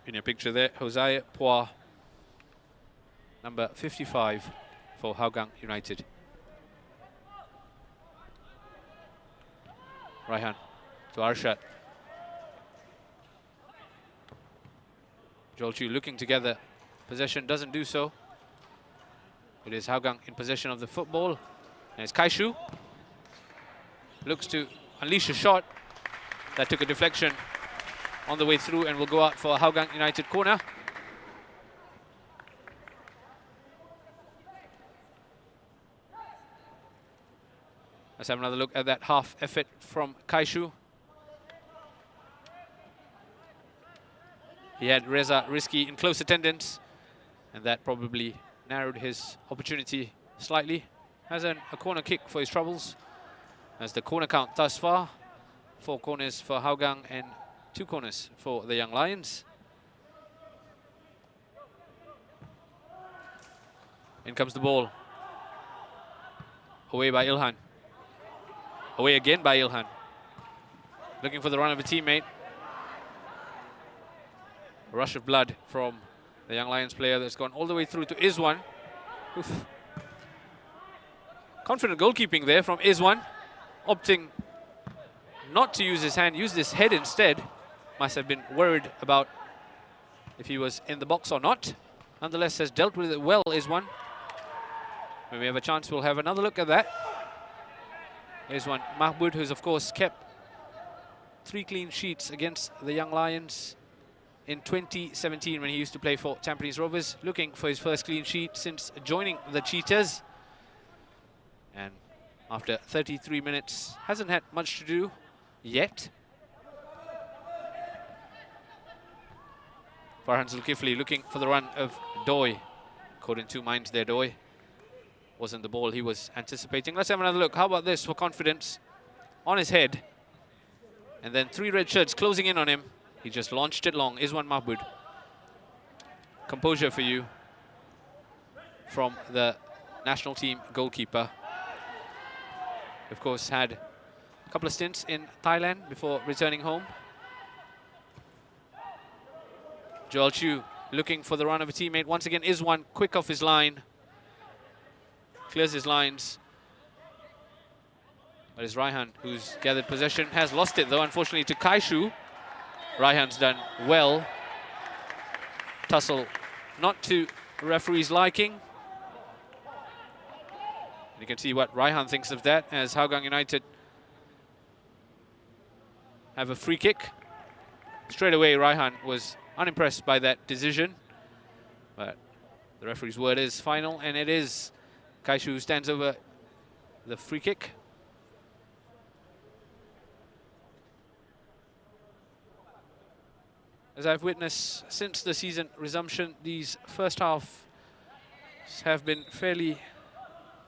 A: In your picture there, Josiah Poir, number 55 for Hougang United. Raihan to Arshad. Joel Chu looking together. Possession doesn't do so. It is Hougang in possession of the football. And it's Kaishu. Looks to unleash a shot. That took a deflection on the way through and will go out for a Hougang United corner. Let's have another look at that half effort from Kaishu. He had Reza Rizki in close attendance, and that probably narrowed his opportunity slightly. Has a corner kick for his troubles, as the corner count thus far. 4 corners for Hougang and 2 corners for the Young Lions. In comes the ball. Away by Ilhan. Away again by Ilhan. Looking for the run of a teammate. A rush of blood from the Young Lions player that's gone all the way through to Izwan. Oof. Confident goalkeeping there from Izwan. Opting not to use his hand, used his head instead. Must have been worried about if he was in the box or not. Nonetheless, has dealt with it well, Izwan. When we have a chance, we'll have another look at that. Here's one, Mahmoud, who's of course kept 3 clean sheets against the Young Lions in 2017 when he used to play for Tampines Rovers, looking for his first clean sheet since joining the Cheetahs. And after 33 minutes, hasn't had much to do yet. Farhan Zulkifli looking for the run of Doi. Caught in 2 minds there, Doi. Wasn't the ball he was anticipating. Let's have another look. How about this for confidence? On his head. And then 3 red shirts closing in on him. He just launched it long. Izwan Mahmoud. Composure for you from the national team goalkeeper. Of course, had a couple of stints in Thailand before returning home. Joel Chu looking for the run of a teammate. Once again, Izwan quick off his line. Clears his lines. But it's Raihan who's gathered possession. Has lost it though, unfortunately, to Kaishu. Raihan's done well. Tussle not to referee's liking. And you can see what Raihan thinks of that, as Hougang United have a free kick. Straight away, Raihan was unimpressed by that decision. But the referee's word is final, and it is Kaishu who stands over the free kick. As I've witnessed since the season resumption, these first half have been fairly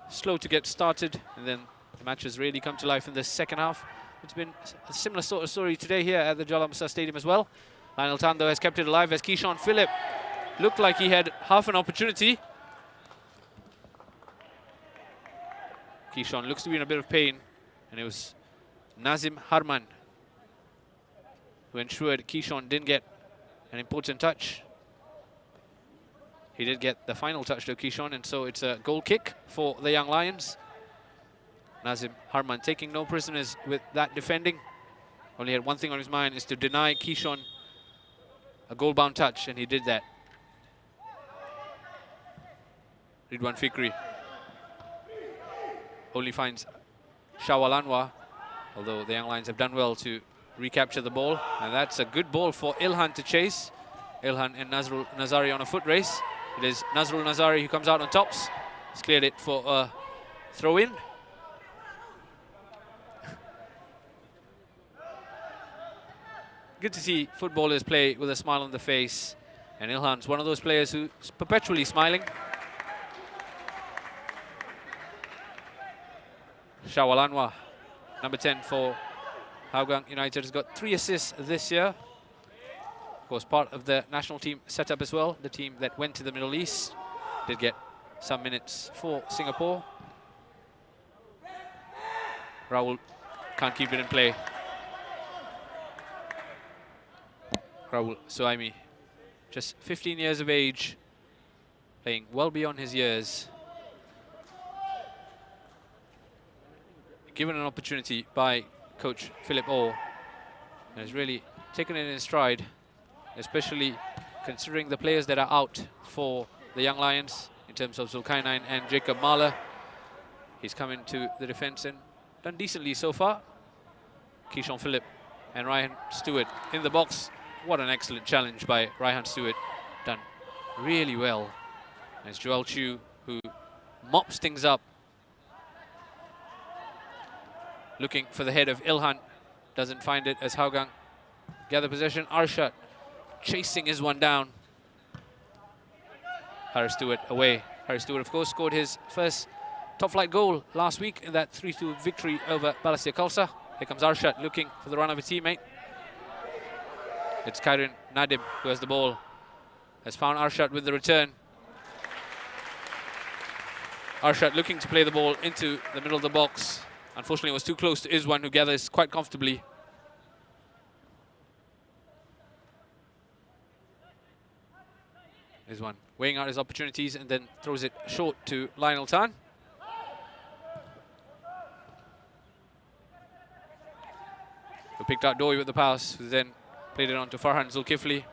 A: slow to get started, and then the matches really come to life in the second half. It's been a similar sort of story today here at the Jalan Besar Stadium as well. Lionel Tan, though, has kept it alive as Keyshawn Phillip looked like he had half an opportunity. Keyshawn looks to be in a bit of pain, and it was Nazim Harman who ensured Keyshawn didn't get an important touch. He did get the final touch though, Keyshawn, and so it's a goal kick for the Young Lions. Nazim Harman taking no prisoners with that defending. Only had one thing on his mind, is to deny Keyshawn a goal-bound touch, and he did that. Ridwan Fikri only finds Shawal Anwar, although the Young Lions have done well to recapture the ball. And that's a good ball for Ilhan to chase. Ilhan and Nazrul Nazari on a foot race. It is Nazrul Nazari who comes out on tops. He's cleared it for a throw-in. Good to see footballers play with a smile on the face. And Ilhan's one of those players who's perpetually smiling. Shawal Anwar, number 10 for Hougang United, has got 3 assists this year. Of course, part of the national team setup as well. The team that went to the Middle East did get some minutes for Singapore. Raul can't keep it in play. Raul Suaimi, just 15 years of age, playing well beyond his years. Given an opportunity by coach Philip Orr, and has really taken it in stride, especially considering the players that are out for the Young Lions in terms of Zulkarnain and Jacob Mahler. He's come into the defense and done decently so far. Keyshawn Phillip and Ryan Stewart in the box. What an excellent challenge by Ryan Stewart. Done really well. And it's Joel Chu who mops things up. Looking for the head of Ilhan. Doesn't find it as Hougang gather possession. Arshad chasing his one down. Harris Stewart away. Harris Stewart, of course, scored his first top-flight goal last week in that 3-2 victory over Balestier Khalsa. Here comes Arshad looking for the run of a teammate. It's Kairin Nadim who has the ball. Has found Arshad with the return. Arshad looking to play the ball into the middle of the box. Unfortunately, it was too close to Izwan, who gathers quite comfortably. Izwan weighing out his opportunities and then throws it short to Lionel Tan. Who picked out Doi with the pass, who then played it on to Farhan Zulkifli.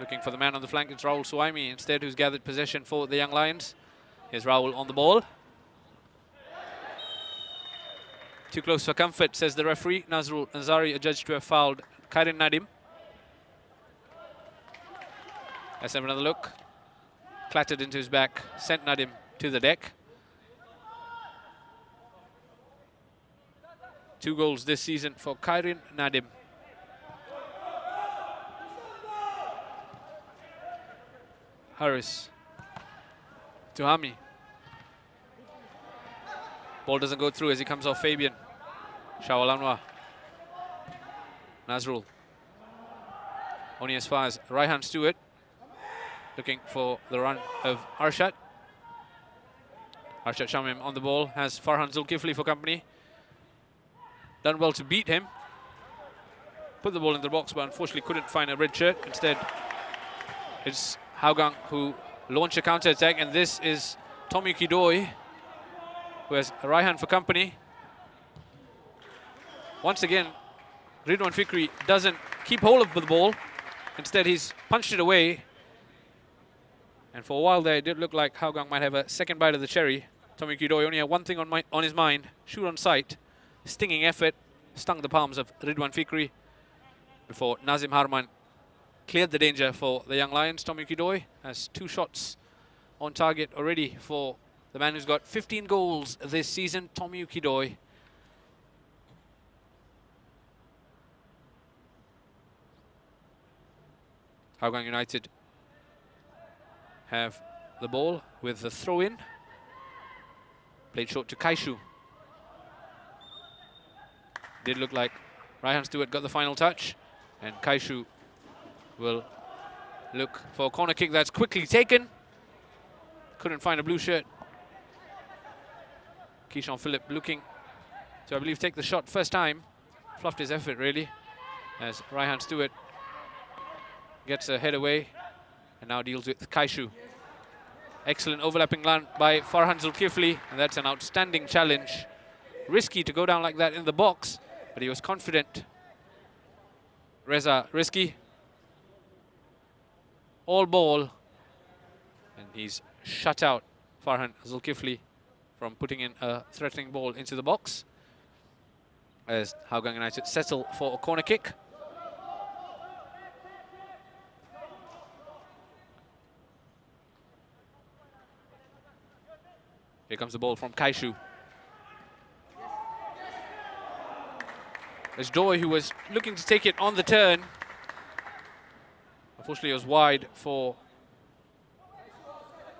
A: Looking for the man on the flank, it's Raul Suaimi instead, who's gathered possession for the Young Lions. Here's Raul on the ball. Too close for comfort, says the referee. Nazrul Nazari adjudged to have fouled Kairin Nadim. Let's have another look. Clattered into his back, sent Nadim to the deck. 2 goals this season for Kairin Nadim. Harris to Hami. Ball doesn't go through as he comes off Fabian. Shawal Anwar. Nazrul. Only as far as Raihan Stewart. Looking for the run of Arshad. Arshad Shamim on the ball. Has Farhan Zulkifli for company. Done well to beat him. Put the ball in the box, but unfortunately couldn't find a red shirt. Instead, it's Hougang who launch a counter-attack, and this is Tommy Kidoi, who has Raihan for company. Once again, Ridwan Fikri doesn't keep hold of the ball. Instead, he's punched it away. And for a while there, it did look like Hougang might have a second bite of the cherry. Tommy Kidoi only had one thing on his mind: shoot on sight. Stinging effort stung the palms of Ridwan Fikri before Nazim Harman cleared the danger for the Young Lions. Tommy Kidoi has 2 shots on target already for the man who's got 15 goals this season, Tommy Kidoi. Hougang United have the ball with the throw-in. Played short to Kaishu. Did look like Raihan Stewart got the final touch, and Kaishu will look for a corner kick that's quickly taken. Couldn't find a blue shirt. Keyshawn Phillip looking to, I believe, take the shot first time. Fluffed his effort, really, as Raihan Stewart gets a head away and now deals with Kaishu. Excellent overlapping run by Farhan Zulkifli, and that's an outstanding challenge risky to go down like that in the box, but he was confident. Reza risky. All ball. And he's shut out Farhan Zulkifli from putting in a threatening ball into the box, as Hougang United settle for a corner kick. Here comes the ball from Kaishu. There's Doi, who was looking to take it on the turn. Unfortunately, it was wide for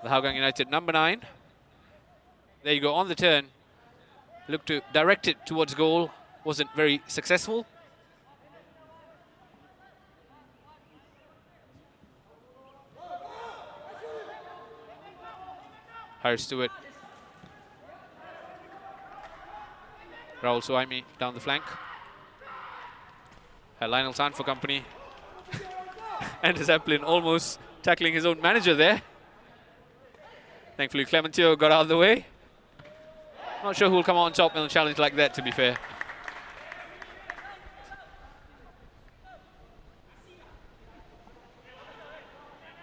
A: the Hougang United number 9. There you go, on the turn. Looked to direct it towards goal. Wasn't very successful. Harris Stewart. Raul Suhaimi down the flank. Lionel San for company. And Zeppelin almost tackling his own manager there. Thankfully, Clementio got out of the way. Not sure who will come out on top in a challenge like that, to be fair.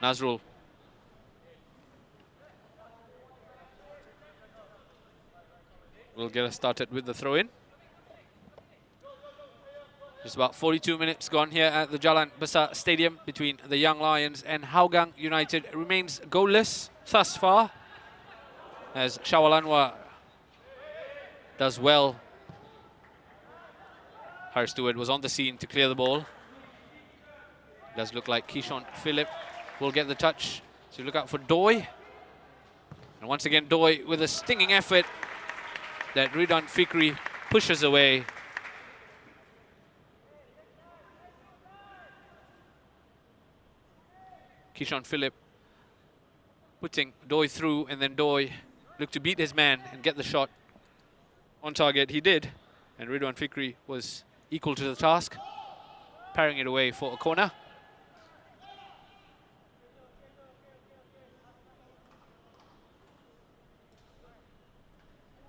A: Nazrul. We'll get us started with the throw-in. Just about 42 minutes gone here at the Jalan Besar Stadium between the Young Lions and Hougang United. It remains goalless thus far, as Shawal Anwar does well. Harris Stewart was on the scene to clear the ball. Does look like Kishon Philip will get the touch, so look out for Doi. And once again, Doi with a stinging effort that Ridwan Fikri pushes away. Kishon Philip putting Doi through, and then Doi looked to beat his man and get the shot on target. He did, and Ridwan Fikri was equal to the task, parrying it away for a corner.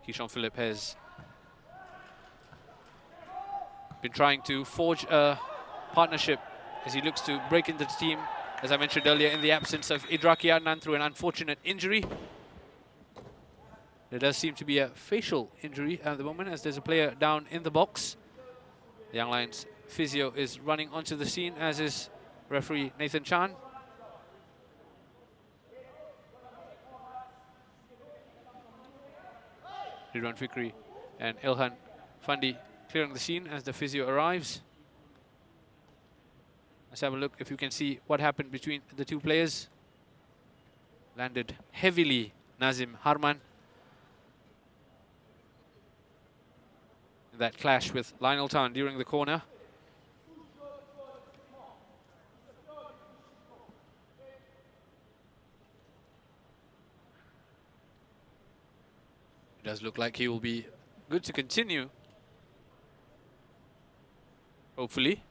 A: Kishon Philip has been trying to forge a partnership as he looks to break into the team, as I mentioned earlier, in the absence of Idraki Adnan through an unfortunate injury. There does seem to be a facial injury at the moment, as there's a player down in the box. The Young Lions physio is running onto the scene, as is referee Nathan Chan. Ridwan Fikri and Ilhan Fandi clearing the scene as the physio arrives. Let's have a look if you can see what happened between the two players. Landed heavily, Nazim Harman. That clash with Lionel Tan during the corner. It does look like he will be good to continue, hopefully,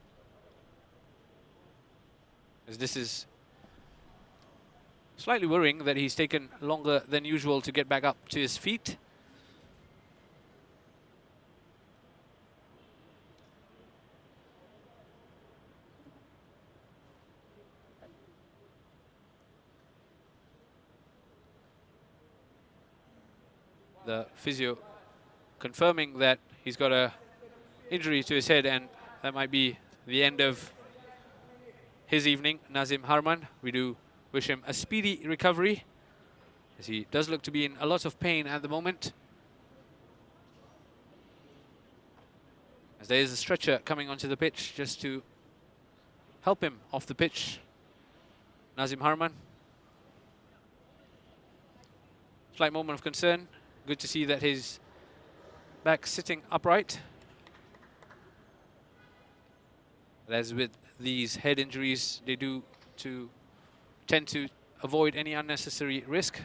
A: as this is slightly worrying that he's taken longer than usual to get back up to his feet. The physio confirming that he's got a injury to his head, and that might be the end of his evening. Nazim Harman, we do wish him a speedy recovery, as he does look to be in a lot of pain at the moment. As there is a stretcher coming onto the pitch just to help him off the pitch. Nazim Harman. Slight moment of concern. Good to see that his back sitting upright. As with these head injuries, they do tend to avoid any unnecessary risk.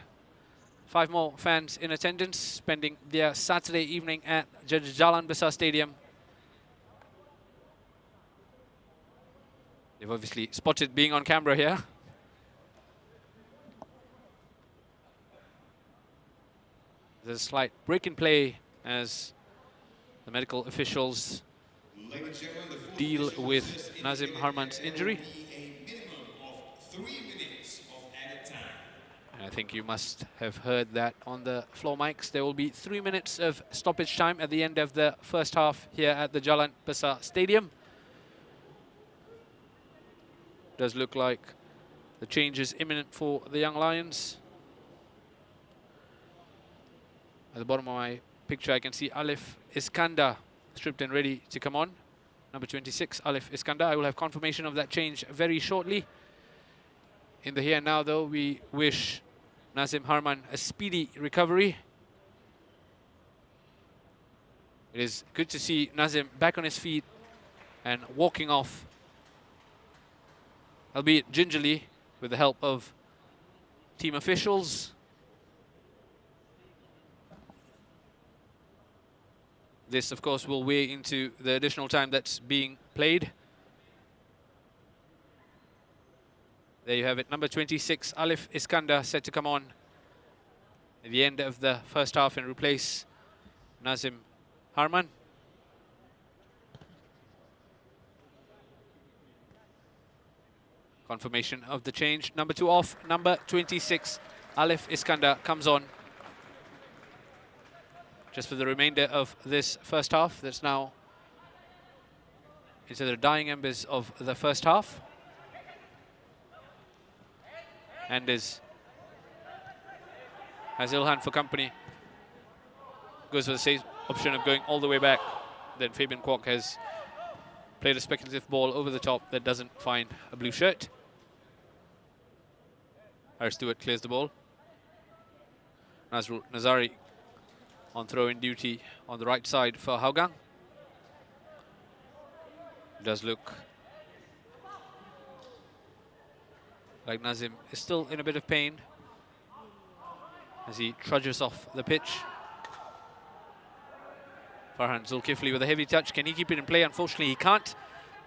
A: 5 more fans in attendance, spending their Saturday evening at Jalan Besar Stadium. They've obviously spotted being on camera here. There's a slight break in play as the medical officials deal with Nazim Harman's injury. And I think you must have heard that on the floor mics. There will be 3 minutes of stoppage time at the end of the first half here at the Jalan Besar Stadium. Does look like the change is imminent for the Young Lions. At the bottom of my picture, I can see Alif Iskandar stripped and ready to come on. Number 26, Alif Iskandar. I will have confirmation of that change very shortly. In the here and now, though, we wish Nazim Harman a speedy recovery. It is good to see Nazim back on his feet and walking off, albeit gingerly, with the help of team officials. This, of course, will weigh into the additional time that's being played. There you have it, number 26, Alif Iskandar, set to come on at the end of the first half and replace Nazim Harman. Confirmation of the change. Number 2 off, number 26, Alif Iskandar comes on. Just for the remainder of this first half, that's now into the dying embers of the first half. And has Ilhan for company. Goes for the safe option of going all the way back. Then Fabian Kwok has played a speculative ball over the top that doesn't find a blue shirt. Harris Stewart clears the ball. Nazrul Nazari on throw-in duty on the right side for Hougang. It does look like Nazim is still in a bit of pain as he trudges off the pitch. Farhan Zulkifli with a heavy touch. Can he keep it in play? Unfortunately, he can't.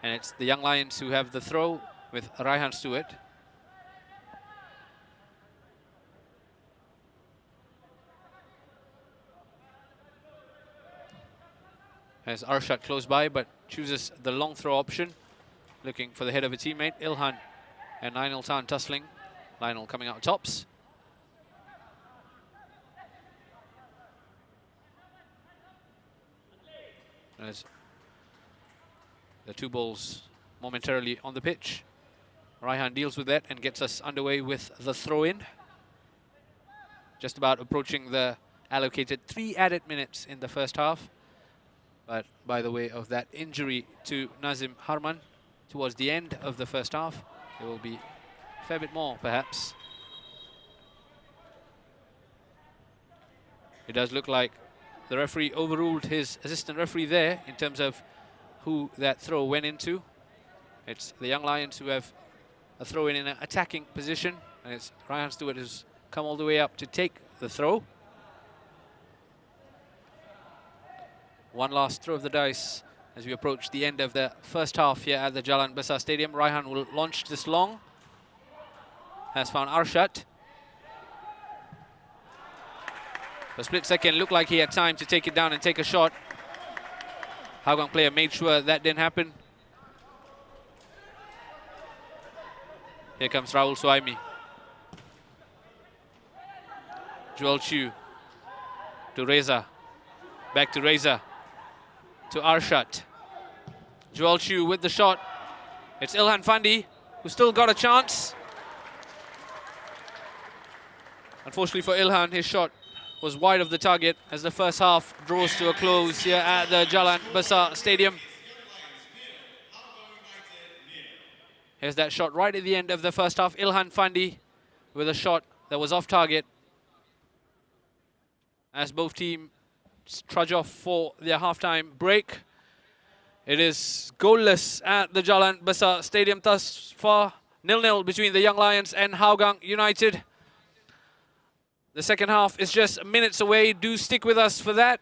A: And it's the Young Lions who have the throw with Raihan Stewart. As Arshad close by, but chooses the long throw option, looking for the head of a teammate. Ilhan and Lionel Tan tussling. Lionel coming out tops. As the two balls momentarily on the pitch, Raihan deals with that and gets us underway with the throw-in. Just about approaching the allocated 3 added minutes in the first half. But by the way of that injury to Nazim Harman towards the end of the first half, there will be a fair bit more, perhaps. It does look like the referee overruled his assistant referee there in terms of who that throw went into. It's the Young Lions who have a throw in an attacking position, and it's Raihan Stewart who's come all the way up to take the throw. One last throw of the dice as we approach the end of the first half here at the Jalan Besar Stadium. Raihan will launch this long. Has found Arshad. For a split second, looked like he had time to take it down and take a shot. Hougang player made sure that didn't happen. Here comes Rahul Suhaimi. Joel Chu to Reza. Back to Reza. To Arshad. Joel Chu with the shot. It's Ilhan Fandi, who still got a chance. Unfortunately for Ilhan, his shot was wide of the target as the first half draws to a close here at the Jalan Besar Stadium. Here's that shot right at the end of the first half. Ilhan Fandi with a shot that was off target as both teams trudge off for their halftime break. It is goalless at the Jalan Besar Stadium thus far. 0-0 between the Young Lions and Hougang United. The second half is just minutes away. Do stick with us for that.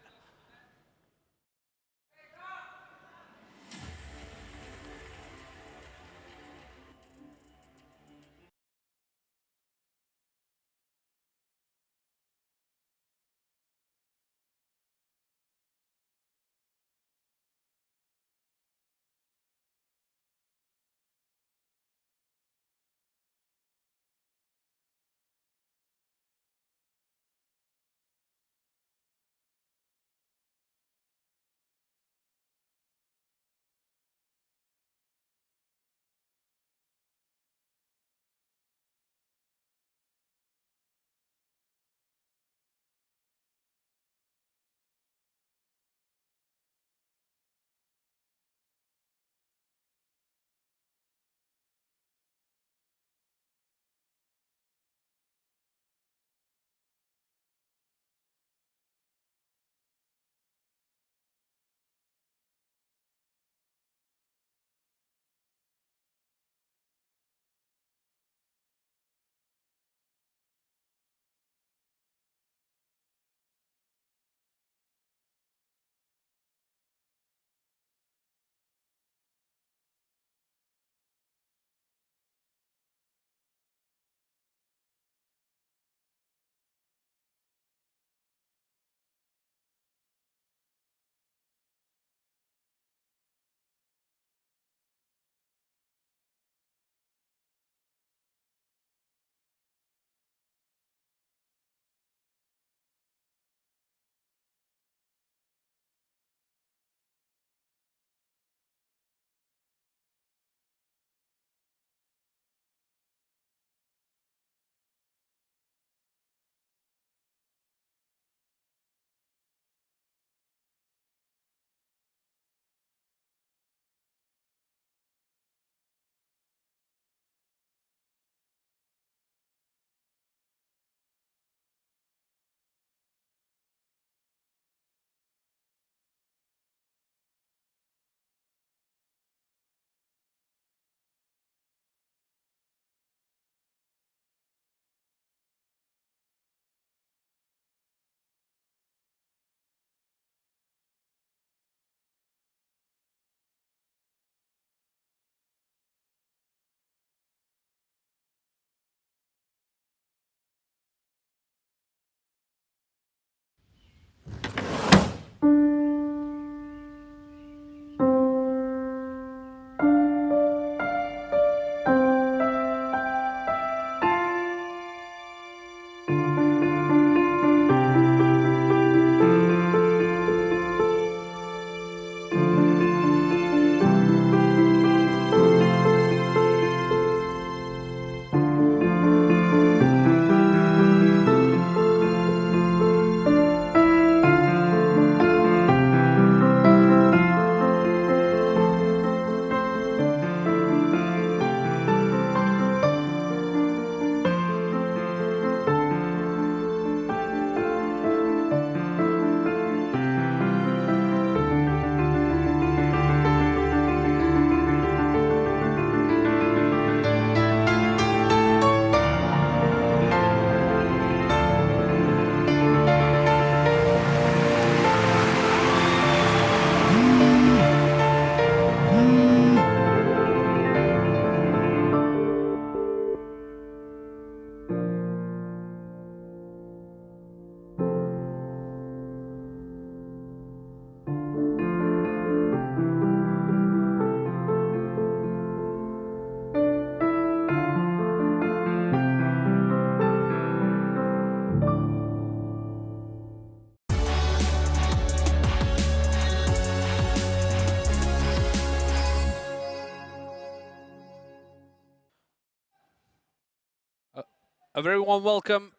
A: A very warm welcome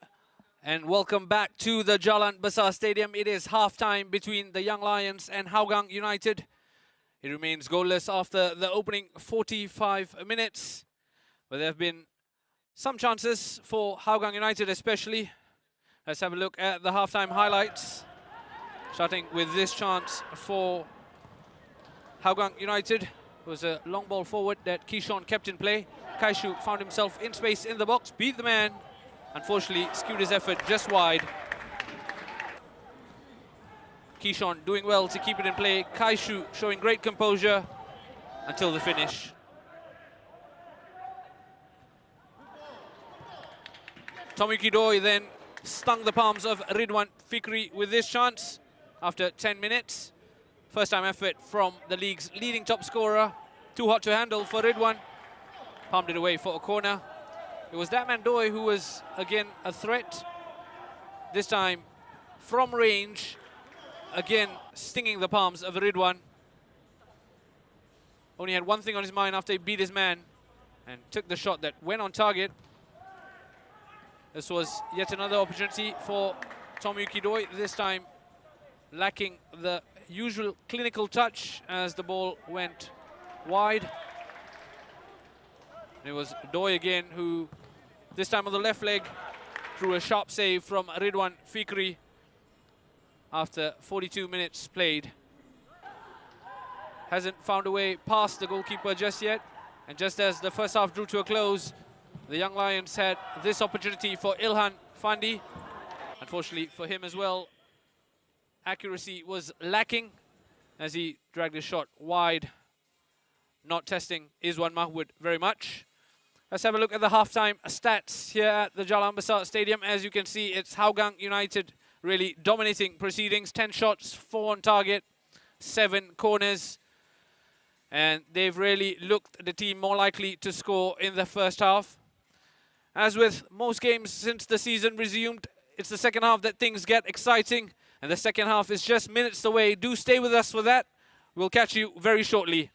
A: and welcome back to the Jalan Besar Stadium. It is half-time between the Young Lions and Hougang United. It remains goalless after the opening 45 minutes, but there have been some chances for Hougang United especially. Let's have a look at the half-time highlights, starting with this chance for Hougang United. It was a long ball forward that Kishon kept in play. Kaishu found himself in space in the box, beat the man. Unfortunately, skewed his effort just wide. Kishon doing well to keep it in play. Kaishu showing great composure until the finish. Tomiki Doi then stung the palms of Ridwan Fikri with this chance after 10 minutes. First time effort from the league's leading top scorer. Too hot to handle for Ridwan. Palmed it away for a corner. It was that man Doi who was again a threat. This time from range, again stinging the palms of Ridwan. Only had one thing on his mind after he beat his man and took the shot that went on target. This was yet another opportunity for Tomiyuki Doi, this time lacking the usual clinical touch as the ball went wide. It was Doi again who, this time on the left leg, drew a sharp save from Ridwan Fikri after 42 minutes played. Hasn't found a way past the goalkeeper just yet. And just as the first half drew to a close, the Young Lions had this opportunity for Ilhan Fandi. Unfortunately for him as well, accuracy was lacking as he dragged his shot wide, not testing Izwan Mahmoud very much. Let's have a look at the halftime stats here at the Jalan Besar Stadium. As you can see, it's Hougang United really dominating proceedings. 10 shots, 4 on target, 7 corners. And they've really looked the team more likely to score in the first half. As with most games since the season resumed, it's the second half that things get exciting. And the second half is just minutes away. Do stay with us for that. We'll catch you very shortly.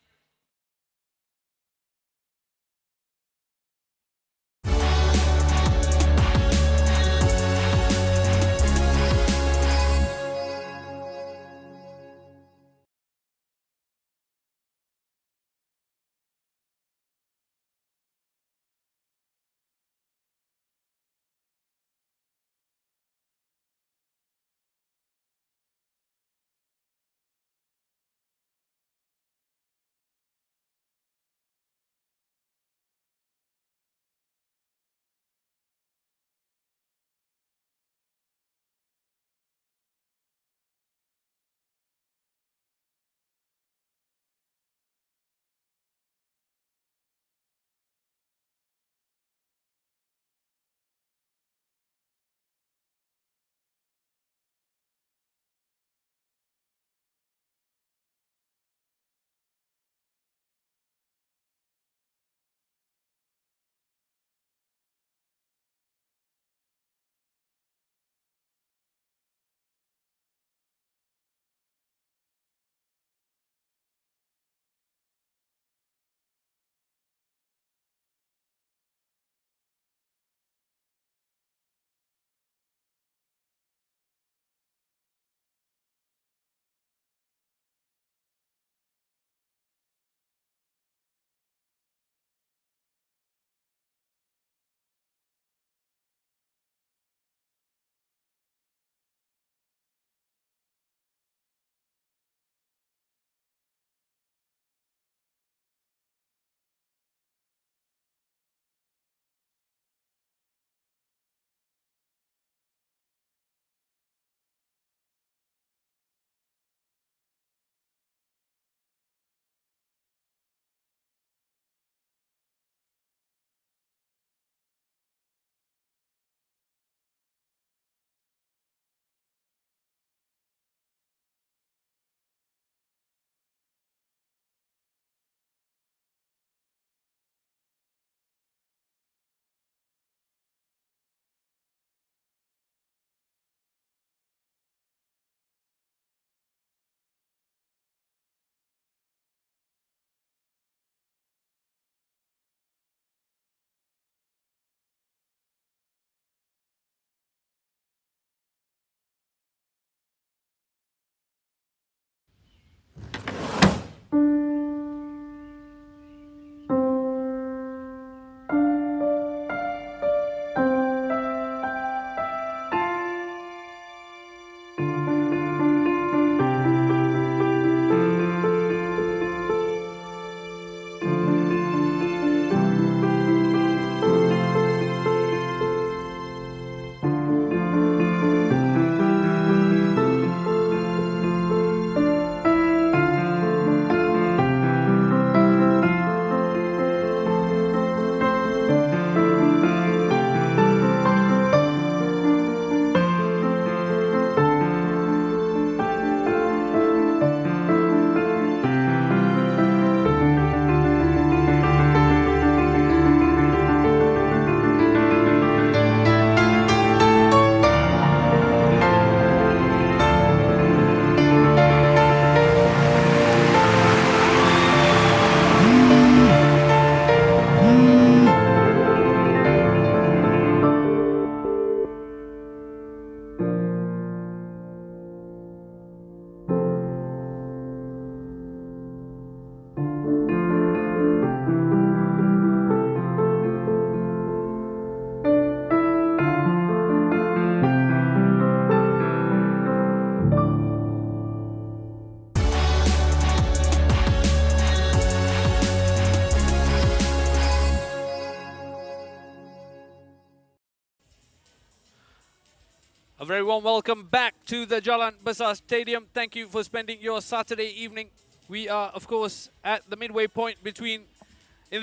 A: A very warm welcome back to the Jalan Besar Stadium. Thank you for spending your Saturday evening. We are, of course, at the midway point in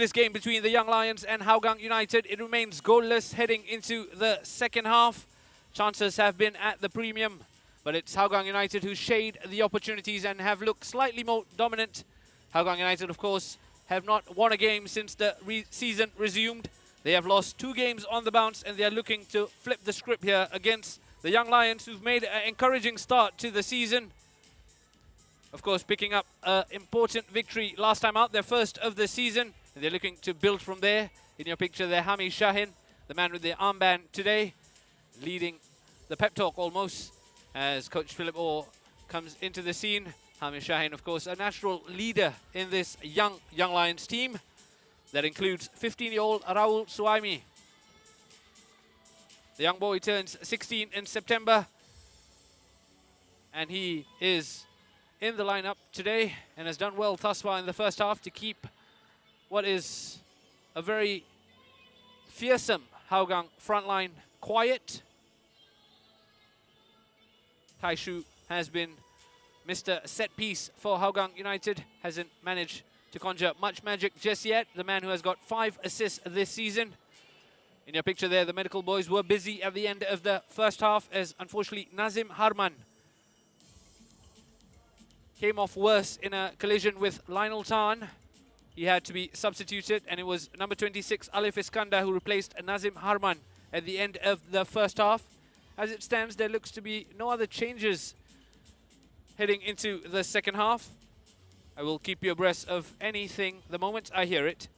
A: this game between the Young Lions and Hougang United. It remains goalless heading into the second half. Chances have been at the premium, but it's Hougang United who shade the opportunities and have looked slightly more dominant. Hougang United, of course, have not won a game since the season resumed. They have lost 2 games on the bounce, and they are looking to flip the script here against the Young Lions, who've made an encouraging start to the season. Of course, picking up an important victory last time out, their first of the season. And they're looking to build from there. In your picture there, Hami Shahin, the man with the armband today, leading the pep talk almost as Coach Philip Orr comes into the scene. Hami Shahin, of course, a natural leader in this young Lions team. That includes 15-year-old Raul Suaimi. The young boy turns 16 in September, and he is in the lineup today and has done well thus far in the first half to keep what is a very fearsome Hougang frontline quiet. Taishu has been Mr. Set Piece for Hougang United, hasn't managed to conjure much magic just yet. The man who has got 5 assists this season. In your picture there, the medical boys were busy at the end of the first half as unfortunately Nazim Harman came off worse in a collision with Lionel Tan. He had to be substituted, and it was number 26 Alif Iskandar who replaced Nazim Harman at the end of the first half. As it stands, there looks to be no other changes heading into the second half. I will keep you abreast of anything the moment I hear it.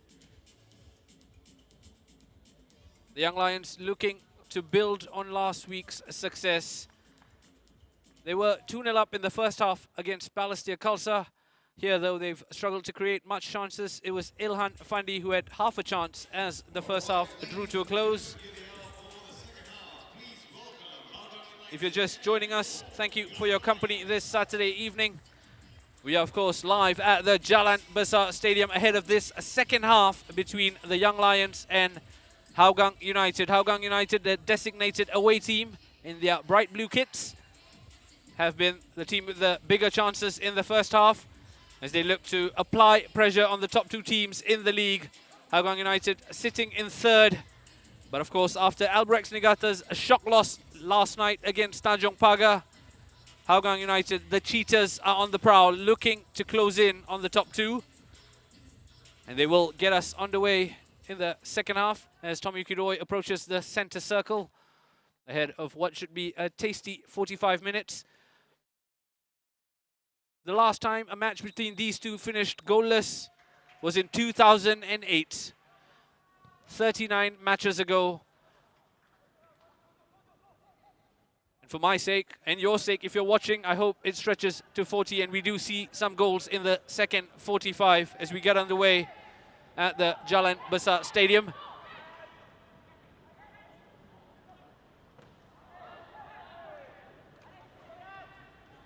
A: The Young Lions looking to build on last week's success. They were 2-0 up in the first half against Balestier Khalsa. Here, though, they've struggled to create much chances. It was Ilhan Fandi who had half a chance as the first half drew to a close. If you're just joining us, thank you for your company this Saturday evening. We are, of course, live at the Jalan Besar Stadium ahead of this second half between the Young Lions and Hougang United. Hougang United, the designated away team in their bright blue kits, have been the team with the bigger chances in the first half as they look to apply pressure on the top 2 teams in the league. Hougang United sitting in 3rd. But of course, after Albrecht Niigata's shock loss last night against Tanjong Pagar, Hougang United, the Cheetahs, are on the prowl, looking to close in on the top 2. And they will get us underway in the second half as Tomoyuki Roy approaches the center circle ahead of what should be a tasty 45 minutes. The last time a match between these two finished goalless was in 2008, 39 matches ago. And for my sake and your sake, if you're watching, I hope it stretches to 40 and we do see some goals in the second 45 as we get underway at the Jalan Besar Stadium.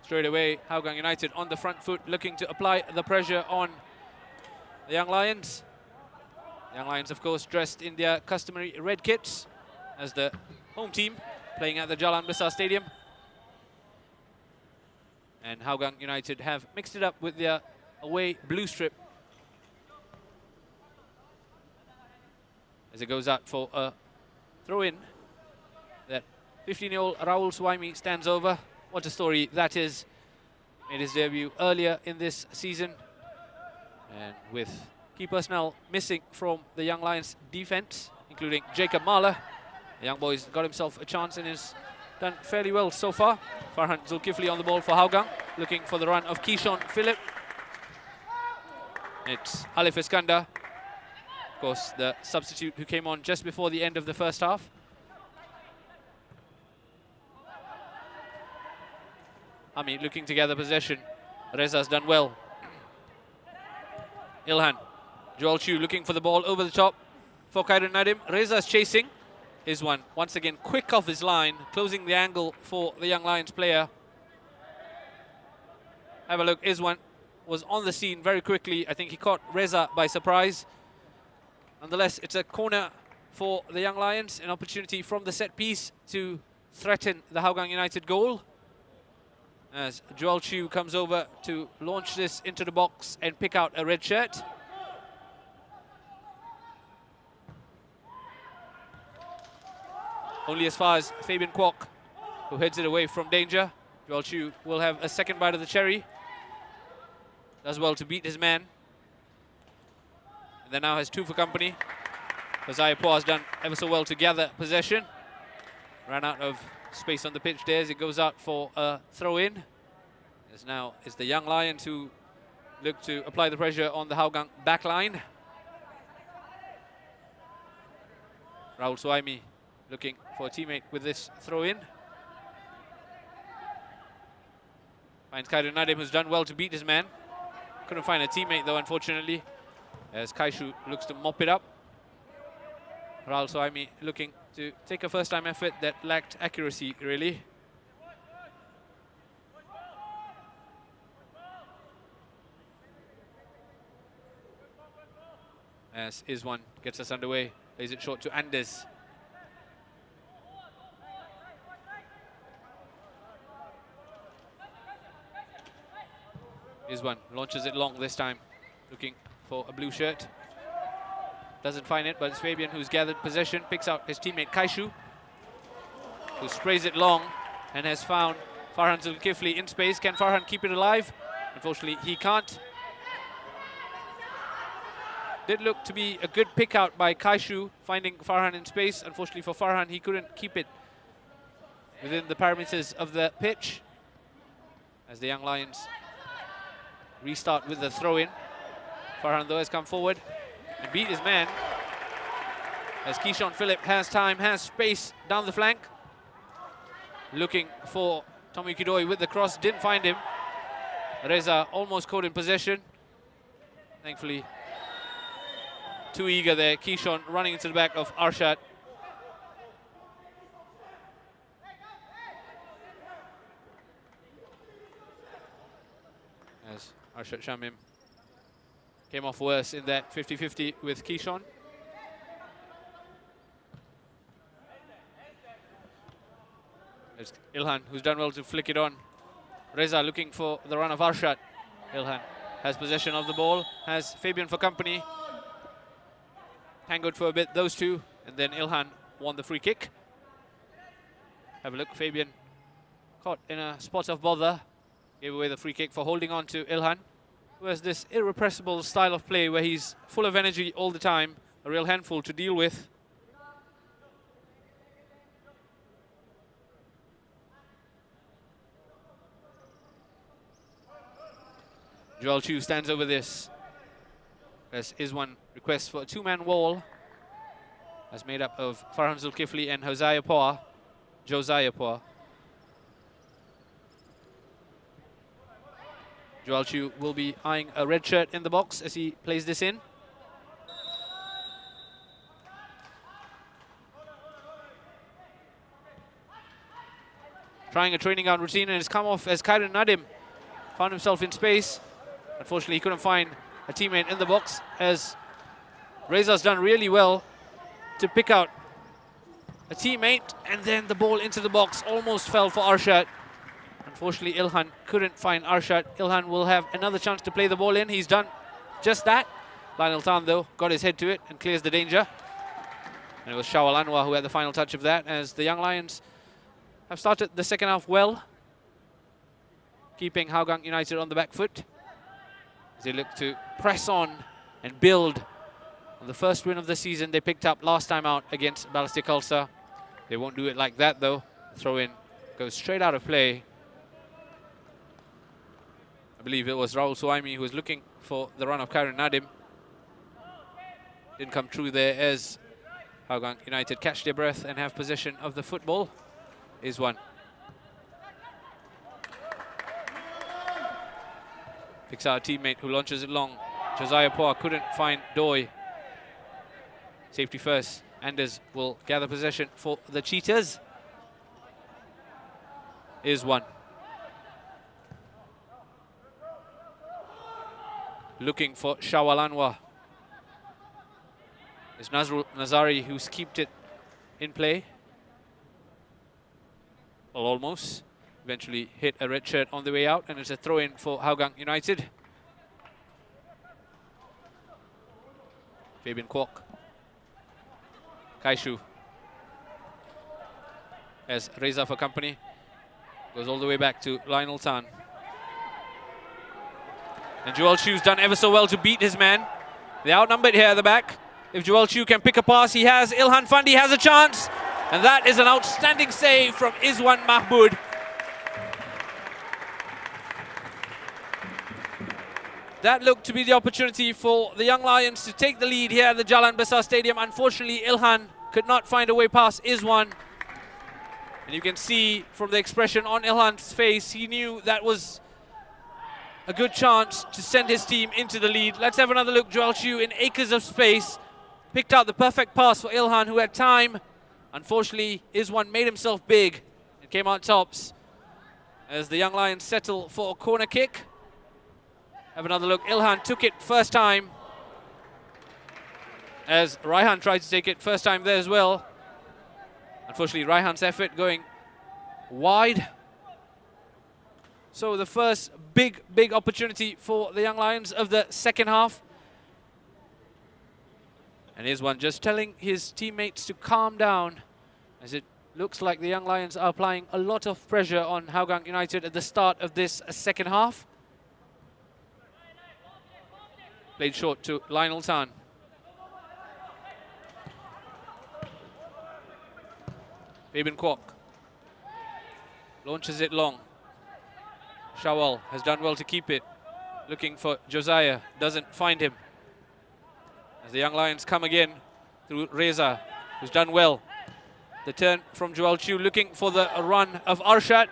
A: Straight away, Hougang United on the front foot, looking to apply the pressure on the Young Lions. The Young Lions, of course, dressed in their customary red kits as the home team, playing at the Jalan Besar Stadium. And Hougang United have mixed it up with their away blue strip as it goes out for a throw-in that 15-year-old Raul Suaimi stands over. What a story that is. Made his debut earlier in this season. And with key personnel missing from the Young Lions defense, including Jacob Mahler, the young boy's got himself a chance and has done fairly well so far. Farhan Zulkifli on the ball for Hougang, looking for the run of Keishon Philip. It's Alif Iskandar, of course, the substitute who came on just before the end of the first half. Ami looking to gather possession. Reza's done well. Ilhan. Joel Chu looking for the ball over the top for Khairun Nadim. Reza's chasing. Izwan once again quick off his line, closing the angle for the Young Lions player. Have a look. Izwan was on the scene very quickly. I think he caught Reza by surprise. Nonetheless, it's a corner for the Young Lions. An opportunity from the set piece to threaten the Hougang United goal. As Joel Chu comes over to launch this into the box and pick out a red shirt. Only as far as Fabian Kwok, who heads it away from danger. Joel Chu will have a second bite of the cherry. Does well to beat his man. And then now has 2 for company. Josiah Poa has done ever so well to gather possession. Ran out of space on the pitch there as it goes out for a throw-in. As now is the Young Lions who look to apply the pressure on the Hougang back line. Raul Suaimi looking for a teammate with this throw-in. Finds Kairu Nadim, who's done well to beat his man. Couldn't find a teammate though, unfortunately, as Kaishu looks to mop it up. Raul Suaimi looking to take a first-time effort that lacked accuracy, really. As Izwan gets us underway, plays it short to Andes. Izwan launches it long this time, looking for a blue shirt. Doesn't find it, but it's Fabian who's gathered possession, picks out his teammate Kaishu, who sprays it long and has found Farhan Zulkifli in space. Can Farhan keep it alive? Unfortunately, he can't. Did look to be a good pick out by Kaishu, finding Farhan in space. Unfortunately for Farhan, he couldn't keep it within the parameters of the pitch. As the Young Lions restart with the throw-in. Farhan, though, has come forward and beat his man. As Keyshawn Phillip has time, has space down the flank. Looking for Tommy Kidoi with the cross, didn't find him. Reza almost caught in possession. Thankfully, too eager there. Keyshawn running into the back of Arshad. As Arshad Shamim came off worse in that 50-50 with Keyshawn. There's Ilhan, who's done well to flick it on. Reza looking for the run of Arshad. Ilhan has possession of the ball, has Fabian for company. Tangoed for a bit, those two, and then Ilhan won the free kick. Have a look, Fabian caught in a spot of bother. Gave away the free kick for holding on to Ilhan, who has this irrepressible style of play where he's full of energy all the time, a real handful to deal with. Joel Chu stands over this as Izwan requests for a 2-man wall, as made up of Farhan Zulkifli and Josiah Poa. Joel Chu will be eyeing a red shirt in the box as he plays this in. Trying a training ground routine, and it's come off as Kairan Nadim found himself in space. Unfortunately, he couldn't find a teammate in the box, as Reza's done really well to pick out a teammate, and then the ball into the box almost fell for Arshad. Unfortunately, Ilhan couldn't find Arshad. Ilhan will have another chance to play the ball in. He's done just that. Lionel Tan, though, got his head to it and clears the danger. And it was Shawal Anwar who had the final touch of that, as the Young Lions have started the second half well, keeping Hougang United on the back foot as they look to press on and build on the first win of the season they picked up last time out against Balestier Khalsa. They won't do it like that, though. Throw in goes straight out of play. I believe it was Raul Suaimi who was looking for the run of Kairan Nadim. Didn't come true there, as Hougang United catch their breath and have possession of the football. Is one. Picks out a teammate who launches it long. Josiah Poa couldn't find Doi. Safety first. Anders will gather possession for the Cheetahs. Is one. Looking for Shawal Anwar. It's Nazrul Nazari who's kept it in play. Well, almost. Eventually hit a red shirt on the way out, and it's a throw-in for Hougang United. Fabian Kwok. Kaishu. As Reza for company. Goes all the way back to Lionel Tan. And Joel Chu's done ever so well to beat his man. They're outnumbered here at the back. If Joel Chu can pick a pass, he has. Ilhan Fandi has a chance. And that is an outstanding save from Izwan Mahmood. That looked to be the opportunity for the Young Lions to take the lead here at the Jalan Besar Stadium. Unfortunately, Ilhan could not find a way past Izwan. And you can see from the expression on Ilhan's face, he knew that was a good chance to send his team into the lead. Let's have another look. Joel Chu in acres of space. Picked out the perfect pass for Ilhan, who had time. Unfortunately, Izwan made himself big and came out tops as the Young Lions settle for a corner kick. Have another look. Ilhan took it first time, as Raihan tried to take it first time there as well. Unfortunately, Raihan's effort going wide. So the first big opportunity for the Young Lions of the second half. And here's one just telling his teammates to calm down, as it looks like the Young Lions are applying a lot of pressure on Hougang United at the start of this second half. Played short to Lionel Tan. Fabian Kwok launches it long. Shawal has done well to keep it. Looking for Josiah, doesn't find him. As the Young Lions come again through Reza, who's done well. The turn from Joel Chu, looking for the run of Arshad.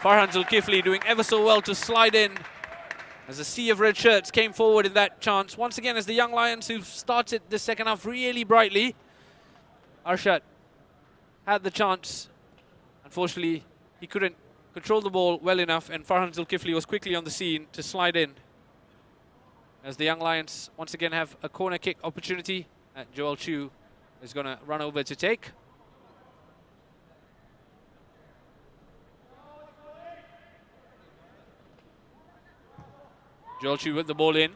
A: Farhan Zulkifli doing ever so well to slide in, as a sea of red shirts came forward in that chance. Once again, as the Young Lions, who started the second half really brightly. Arshad had the chance. Unfortunately, he couldn't control the ball well enough, and Farhan Zulkifli was quickly on the scene to slide in. As the Young Lions once again have a corner kick opportunity that Joel Chu is going to run over to take. Joel Chu with the ball in.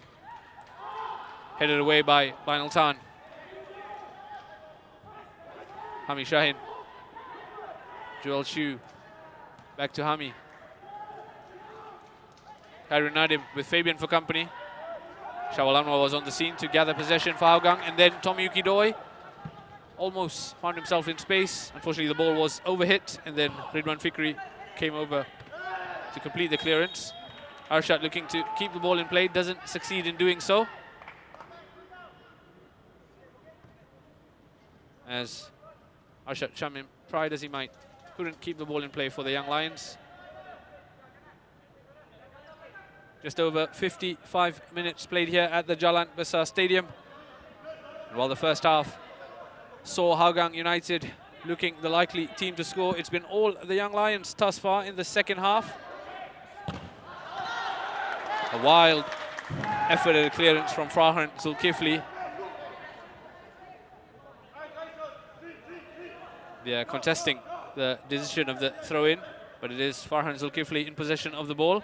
A: Headed away by Lionel Tan. Hami Shahin. Joel Chu. Back to Hami. Khairul Nadim with Fabian for company. Shawal Anwar was on the scene to gather possession for Hougang. And then Tomiyuki Doi almost found himself in space. Unfortunately, the ball was overhit. And then Ridwan Fikri came over to complete the clearance. Arshad looking to keep the ball in play, doesn't succeed in doing so. As Arshad Shamim tried as he might, couldn't keep the ball in play for the Young Lions. Just over 55 minutes played here at the Jalan Besar Stadium. And while the first half saw Hougang United looking the likely team to score, it's been all the Young Lions thus far in the second half. A wild effort at a clearance from Farhan Zulkifli. They are contesting the decision of the throw-in, but it is Farhan Zulkifli in possession of the ball.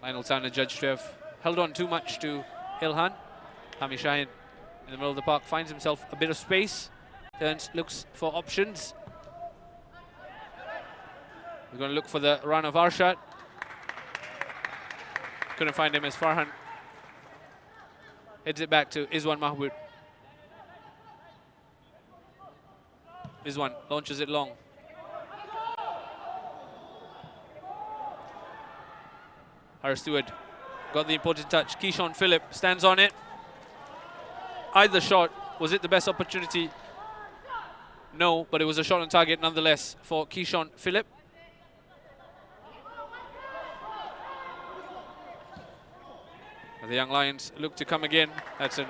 A: Lionel Tan judged to have held on too much to Ilhan. Hami Shahin in the middle of the park finds himself a bit of space. Turns, looks for options. We're going to look for the run of Arshad. Couldn't find him as Farhan heads it back to Izwan Mahmood. Izwan launches it long. Harris Stewart got the important touch. Keyshawn Phillip stands on it. Either shot, was it the best opportunity? No, but it was a shot on target nonetheless for Keyshawn Phillip. The Young Lions look to come again. That's an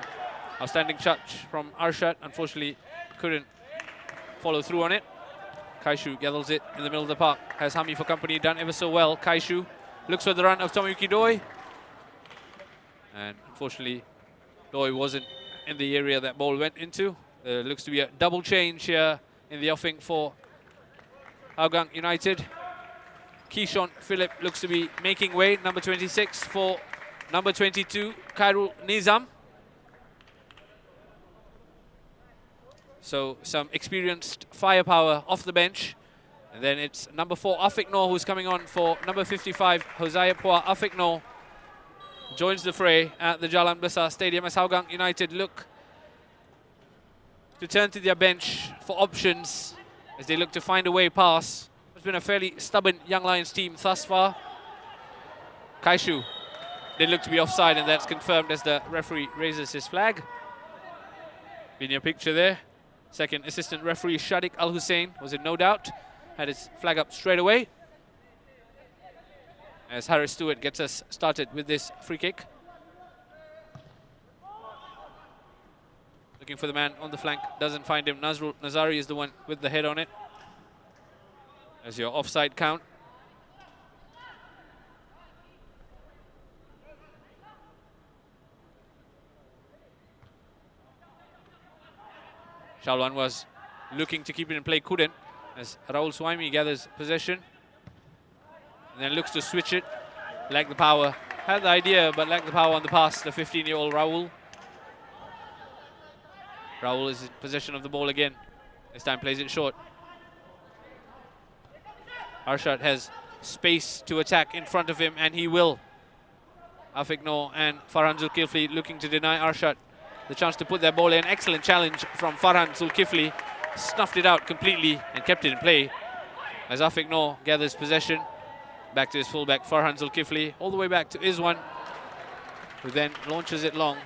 A: Outstanding touch from Arshad. Unfortunately, couldn't follow through on it. Kaishu gathers it in the middle of the park. Has Hami for company, done ever so well. Kaishu looks for the run of Tomoyuki Doi. And unfortunately, Doi wasn't in the area that ball went into. There looks to be a double change here in the offing for Hougang United. Keishon Philip looks to be making way, number 26 for number 22, Khairul Nizam. So some experienced firepower off the bench. And then it's number 4, Afik Noor, who's coming on for number 55, Hosea Pua. Afik Noor joins the fray at the Jalan Besar Stadium as Hougang United look to turn to their bench for options as they look to find a way past. It's been a fairly stubborn Young Lions team thus far. Kaishu did look to be offside, and that's confirmed as the referee raises his flag. In your picture there, second assistant referee Shadiq Al Hussein was in no doubt, had his flag up straight away. As Harris Stewart gets us started with this free kick. Looking for the man on the flank, doesn't find him. Nazrul Nazari is the one with the head on it. As your offside count. Shalwan was looking to keep it in play, couldn't, as Raul Swaimi gathers possession. And then looks to switch it. Lacked the power. Had the idea, but lacked the power on the pass, the 15-year-old Raul. Raul is in possession of the ball again. This time plays it short. Arshad has space to attack in front of him, and he will. Afik Noor and Farhan Zulkifli looking to deny Arshad the chance to put their ball in. Excellent challenge from Farhan Zulkifli. Snuffed it out completely and kept it in play. As Afik Noor gathers possession. Back to his fullback, Farhan Zulkifli. All the way back to Izwan, who then launches it long.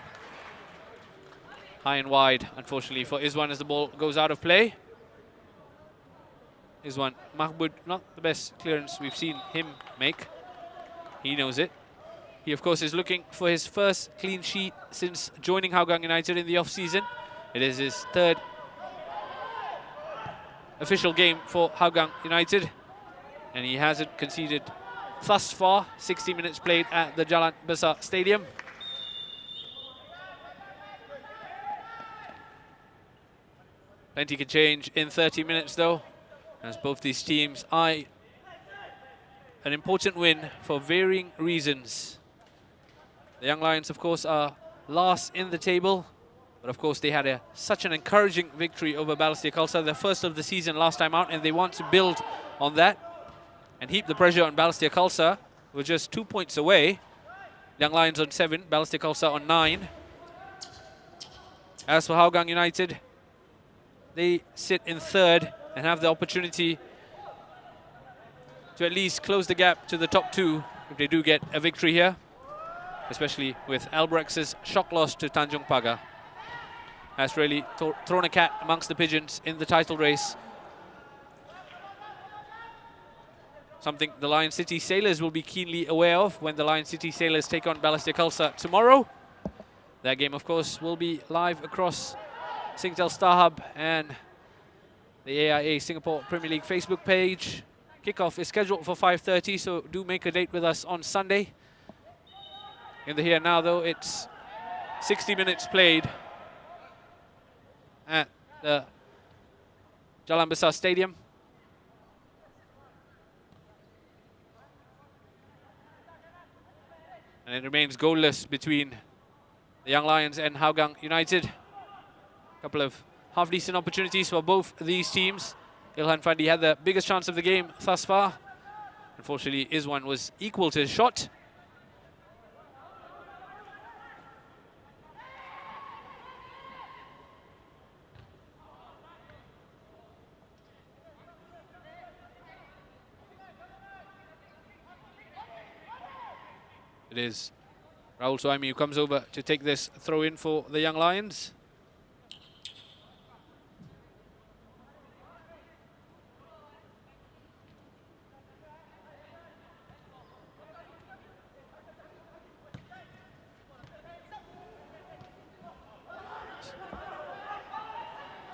A: High and wide, unfortunately, for Izwan as the ball goes out of play. Izwan Mahmoud, not the best clearance we've seen him make. He knows it. He, of course, is looking for his first clean sheet since joining Hougang United in the off-season. It is his third official game for Hougang United, and he hasn't conceded thus far. 60 minutes played at the Jalan Besar Stadium. Plenty can change in 30 minutes, though, as both these teams eye an important win for varying reasons. The Young Lions, of course, are last in the table, but of course they had such an encouraging victory over Balestier Khalsa, their first of the season last time out, and they want to build on that and heap the pressure on Balestier Khalsa. We're just 2 points away. Young Lions on 7, Balestier Khalsa on 9. As for Hougang United, they sit in third and have the opportunity to at least close the gap to the top 2 if they do get a victory here, especially with Albrex's shock loss to Tanjung Pagar. Has really thrown a cat amongst the pigeons in the title race. Something the Lion City Sailors will be keenly aware of when the Lion City Sailors take on Balestier Khalsa tomorrow. That game, of course, will be live across Singtel StarHub and the AIA Singapore Premier League Facebook page. Kickoff is scheduled for 5:30, so do make a date with us on Sunday. In the here and now, though, it's 60 minutes played at the Jalan Besar Stadium. And it remains goalless between the Young Lions and Hougang United. A couple of half-decent opportunities for both these teams. Ilhan Fandi had the biggest chance of the game thus far. Unfortunately, Izwan was equal to his shot. It is Raul Suhaimi who comes over to take this throw in for the Young Lions.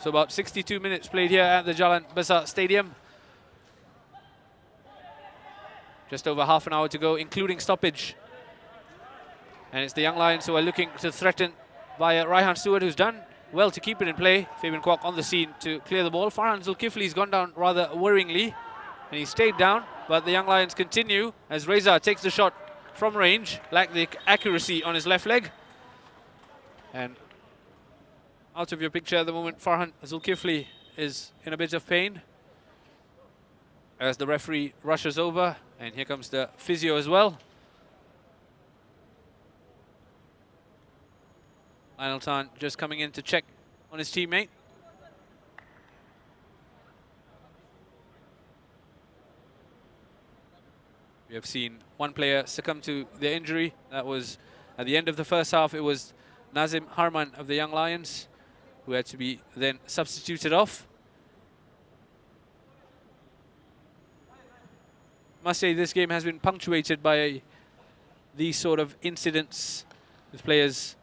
A: So about 62 minutes played here at the Jalan Besar Stadium. Just over half an hour to go, including stoppage. And it's the Young Lions who are looking to threaten via Raihan Stewart, who's done well to keep it in play. Fabian Kwok on the scene to clear the ball. Farhan Zulkifli's gone down rather worryingly, and he stayed down. But the Young Lions continue as Reza takes the shot from range, lacked the accuracy on his left leg. And out of your picture at the moment, Farhan Zulkifli is in a bit of pain as the referee rushes over, and here comes the physio as well. Lionel Tan just coming in to check on his teammate. We have seen one player succumb to the injury. That was at the end of the first half. It was Nazim Harman of the Young Lions, who had to be then substituted off. Must say this game has been punctuated by these sort of incidents with players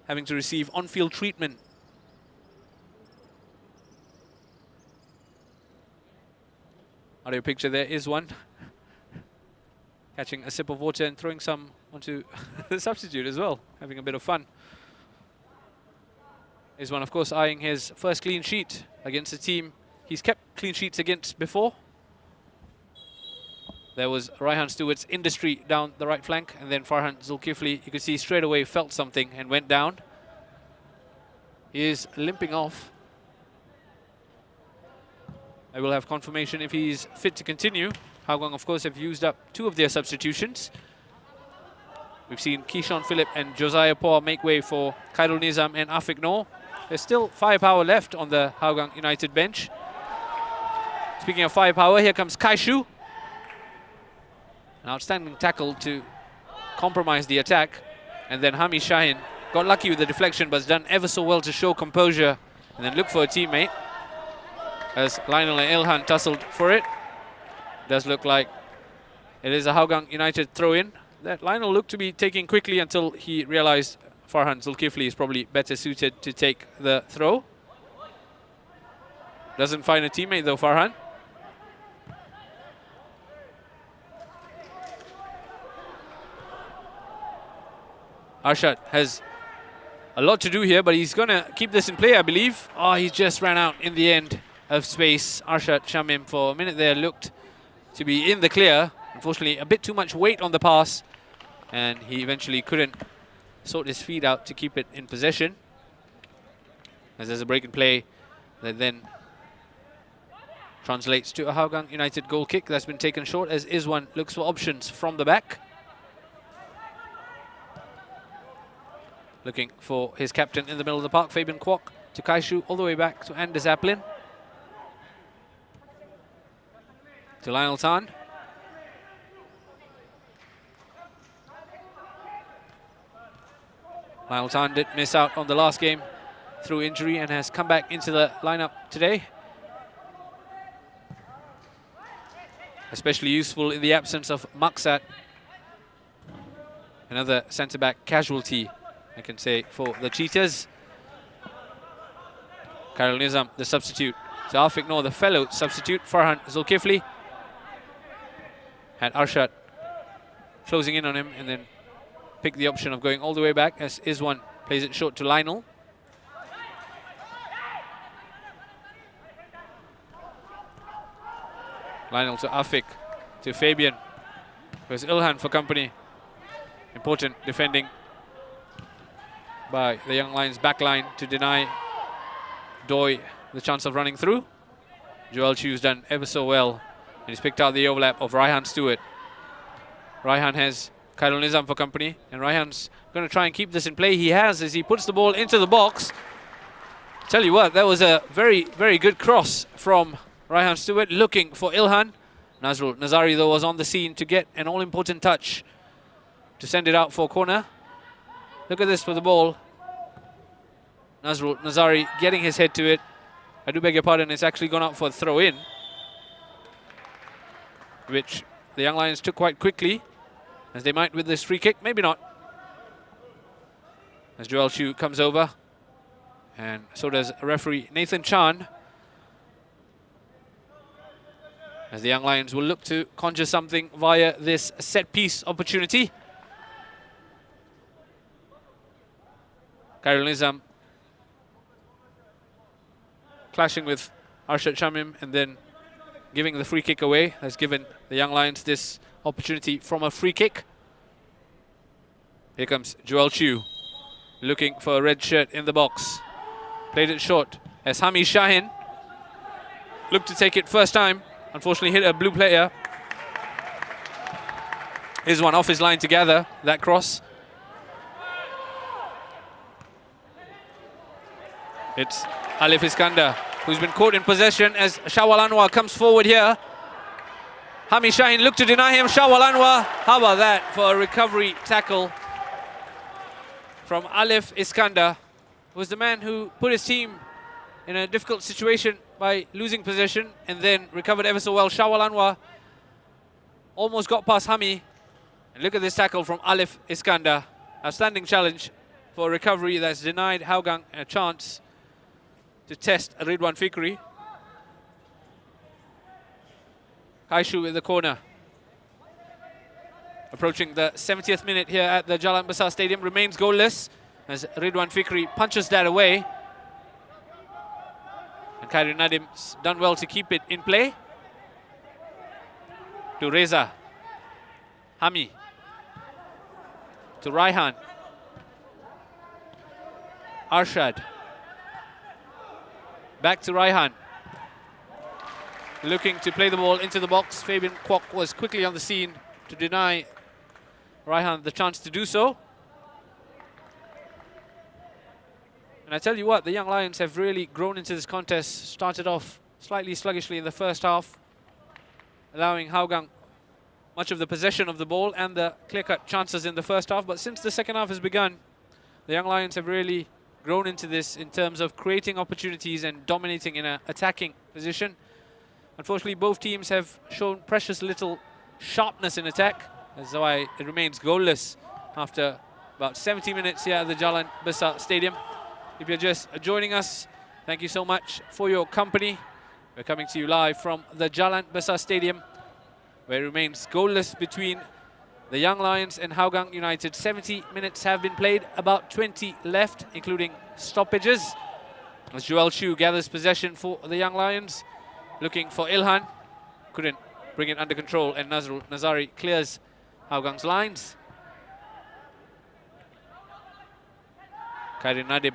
A: having to receive on-field treatment. Audio picture there is one catching a sip of water and throwing some onto the substitute as well, having a bit of fun. Is one, of course, eyeing his first clean sheet against a team he's kept clean sheets against before. There was Raihan Stewart's industry down the right flank, and then Farhan Zulkifli, you could see straight away felt something and went down. He is limping off. I will have confirmation if he's fit to continue. Hougang, of course, have used up 2 of their substitutions. We've seen Keyshawn Phillip and Josiah Paul make way for Khairul Nizam and Afiq Noor. There's still firepower left on the Hougang United bench. Speaking of firepower, here comes Kaishu. An outstanding tackle to compromise the attack. And then Hami Shahin got lucky with the deflection, but has done ever so well to show composure and then look for a teammate. As Lionel and Ilhan tussled for it. Does look like it is a Hougang United throw-in that Lionel looked to be taking quickly until he realized Farhan Zulkifli is probably better suited to take the throw. Doesn't find a teammate though, Farhan. Arshad has a lot to do here, but he's going to keep this in play, I believe. Oh, he just ran out in the end of space. Arshad Shamim, for a minute there, looked to be in the clear. Unfortunately, a bit too much weight on the pass, and he eventually couldn't sort his feet out to keep it in possession. As there's a break in play that then translates to a Hougang United goal kick that's been taken short as Izwan looks for options from the back. Looking for his captain in the middle of the park, Fabian Kwok, to Kaishu, all the way back to Anders Aplin. To Lionel Tan. Lionel Tan did miss out on the last game through injury and has come back into the lineup today. Especially useful in the absence of Maksat. Another centre-back casualty, I can say, for the Cheetahs. Khairul Nizam, the substitute. So Afiq Noor, the fellow substitute. Farhan Zulkifli. Had Arshad closing in on him and then picked the option of going all the way back as Izwan plays it short to Lionel. Lionel to Afiq, to Fabian. There's Ilhan for company. Important defending by the Young Lions backline to deny Doi the chance of running through. Joel Chu's done ever so well, and he's picked out the overlap of Raihan Stewart. Raihan has Khairul Nizam for company, and Raihan's going to try and keep this in play. He has, as he puts the ball into the box. Tell you what, that was a very, very good cross from Raihan Stewart, looking for Ilhan. Nazrul Nazari, though, was on the scene to get an all-important touch to send it out for corner. Look at this for the ball. Nazrul Nazari getting his head to it. I do beg your pardon, it's actually gone out for a throw-in, which the Young Lions took quite quickly, as they might with this free kick. Maybe not. As Joel Chu comes over And so does referee Nathan Chan. As the Young Lions will look to conjure something via this set-piece opportunity. Khairul Nizam clashing with Arshad Shamim and then giving the free kick away. Has given the Young Lions this opportunity from a free kick. Here comes Joel Chew, looking for a red shirt in the box. Played it short as Hami Shahin looked to take it first time. Unfortunately hit a blue player. Here's one off his line to gather that cross. It's Alif Iskandar, who's been caught in possession as Shawal Anwar comes forward here. Hami Shahin looked to deny him. Shawal Anwar, how about that for a recovery tackle from Alif Iskandar, who was the man who put his team in a difficult situation by losing possession and then recovered ever so well. Shawal Anwar almost got past Hami. And look at this tackle from Alif Iskandar. Outstanding challenge for a recovery that's denied Hougang a chance to test Ridwan Fikri. Kaishu in the corner. Approaching the 70th minute here at the Jalan Besar Stadium, remains goalless as Ridwan Fikri punches that away. And Khairul Nadim's done well to keep it in play. To Reza. Hami. To Raihan. Arshad. Back to Raihan. Looking to play the ball into the box. Fabian Kwok was quickly on the scene to deny Raihan the chance to do so. And I tell you what, the Young Lions have really grown into this contest. Started off slightly sluggishly in the first half, allowing Hougang much of the possession of the ball and the clear-cut chances in the first half. But since the second half has begun, the Young Lions have really grown into this in terms of creating opportunities and dominating in an attacking position. Unfortunately, both teams have shown precious little sharpness in attack. That's why it remains goalless after about 70 minutes here at the Jalan Besar Stadium. If you're just joining us, thank you so much for your company. We're coming to you live from the Jalan Besar Stadium, where it remains goalless between the Young Lions and Hougang United. 70 minutes have been played, about 20 left, including stoppages. As Joel Chew gathers possession for the Young Lions, looking for Ilhan. Couldn't bring it under control, and Nazrul Nazari clears Hougang's lines. Khairul Nadim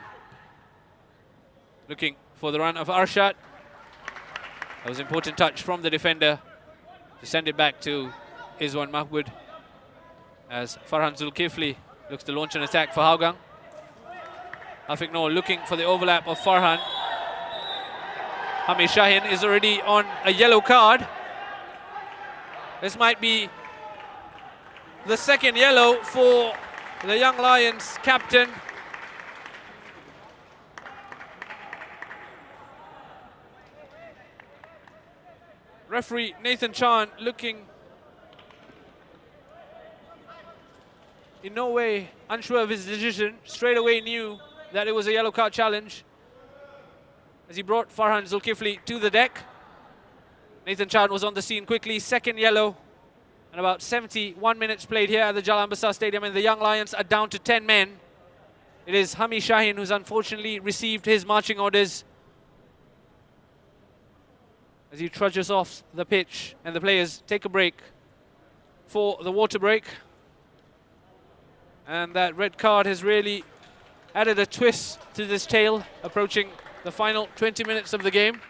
A: looking for the run of Arshad. That was an important touch from the defender to send it back to Izwan Mahmoud as Farhan Zulkifli looks to launch an attack for Hougang. Afiq Noor looking for the overlap of Farhan. Hami Shahin is already on a yellow card. This might be the second yellow for the Young Lions captain. Referee Nathan Chan looking in no way unsure of his decision. Straight away knew that it was a yellow card challenge as he brought Farhan Zulkifli to the deck. Nathan Chan was on the scene quickly. Second yellow, and about 71 minutes played here at the Jalan Besar Stadium, and the Young Lions are down to 10 men. It is Hami Shahin who's unfortunately received his marching orders as he trudges off the pitch, and the players take a break for the water break. And that red card has really added a twist to this tale, approaching the final 20 minutes of the game.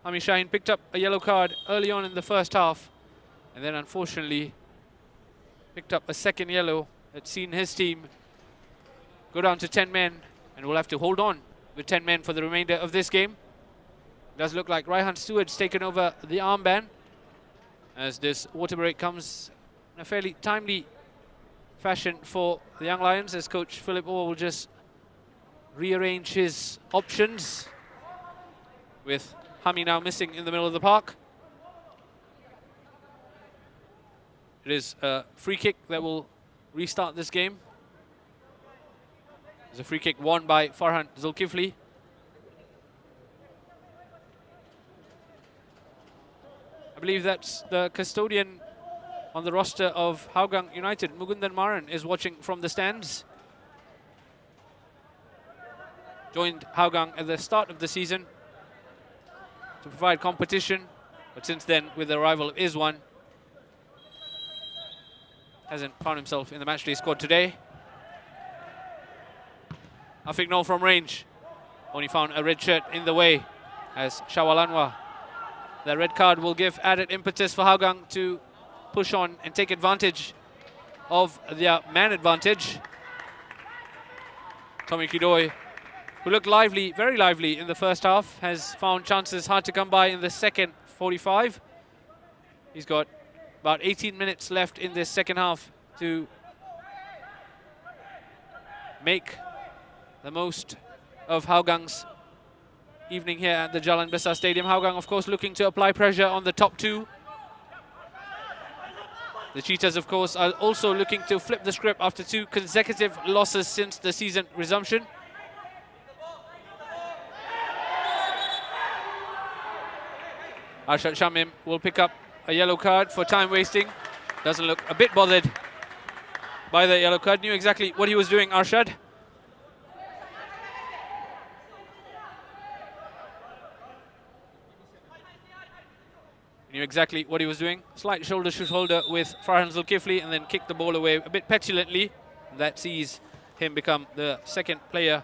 A: Hami Shahin picked up a yellow card early on in the first half, and then unfortunately picked up a second yellow that's seen his team go down to 10 men, and will have to hold on with 10 men for the remainder of this game. It does look like Raihan Stewart's taken over the armband as this water break comes in a fairly timely fashion for the Young Lions, as coach Philip Orr will just rearrange his options with Hami now missing in the middle of the park. It is a free kick that will restart this game. It's a free kick won by Farhan Zulkifli. I believe that's the custodian on the roster of Hougang United. Mugundan Maran is watching from the stands. Joined Hougang at the start of the season to provide competition, but since then, with the arrival of Izwan, hasn't found himself in the matchday squad today. Afiq Noor from range, only found a red shirt in the way as Shawal Anwar. The red card will give added impetus for Hougang to push on and take advantage of their man advantage. Tommy Kidoi, who looked lively, very lively in the first half, has found chances hard to come by in the second 45. He's got about 18 minutes left in this second half to make the most of Hougang's evening here at the Jalan Besar Stadium. Hougang, of course, looking to apply pressure on the top two. The Cheetahs, of course, are also looking to flip the script after 2 consecutive losses since the season resumption. Arshad Shamim will pick up a yellow card for time wasting. Doesn't look a bit bothered by the yellow card. Knew exactly what he was doing, Arshad. Knew exactly what he was doing. Slight shoulder to shoulder with Farhan Zulkifli and then kicked the ball away a bit petulantly. That sees him become the second player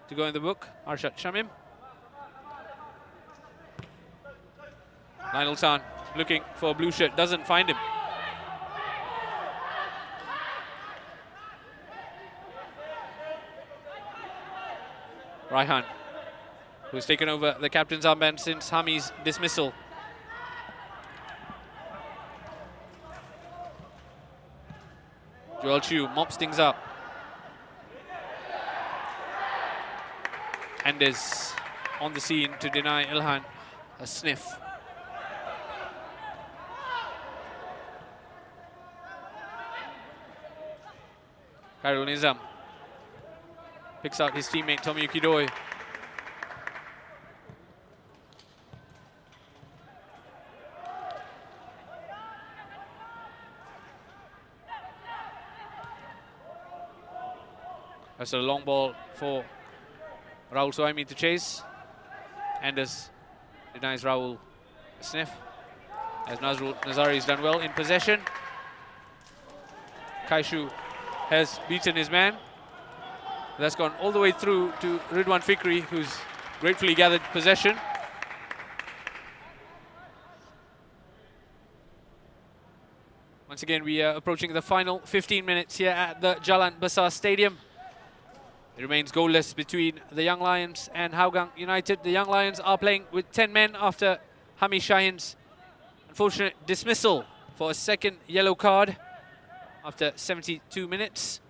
A: to go in the book, Arshad Shamim. Lionel Tan looking for a blue shirt, doesn't find him. Raihan, who's taken over the captain's armband since Hami's dismissal. Joel Chu mops things up. And is on the scene to deny Ilhan a sniff. Khairul Nizam picks out his teammate Tommy Kidoi. That's a long ball for Rahul Suhaimi to chase. Anders denies Rahul a sniff, as Nazrul Nazari has done well in possession. Kaishu has beaten his man. That's gone all the way through to Ridwan Fikri, who's gratefully gathered possession. Once again, we are approaching the final 15 minutes here at the Jalan Besar Stadium. It remains goalless between the Young Lions and Hougang United. The Young Lions are playing with 10 men after Hami Shahin's unfortunate dismissal for a second yellow card after 72 minutes.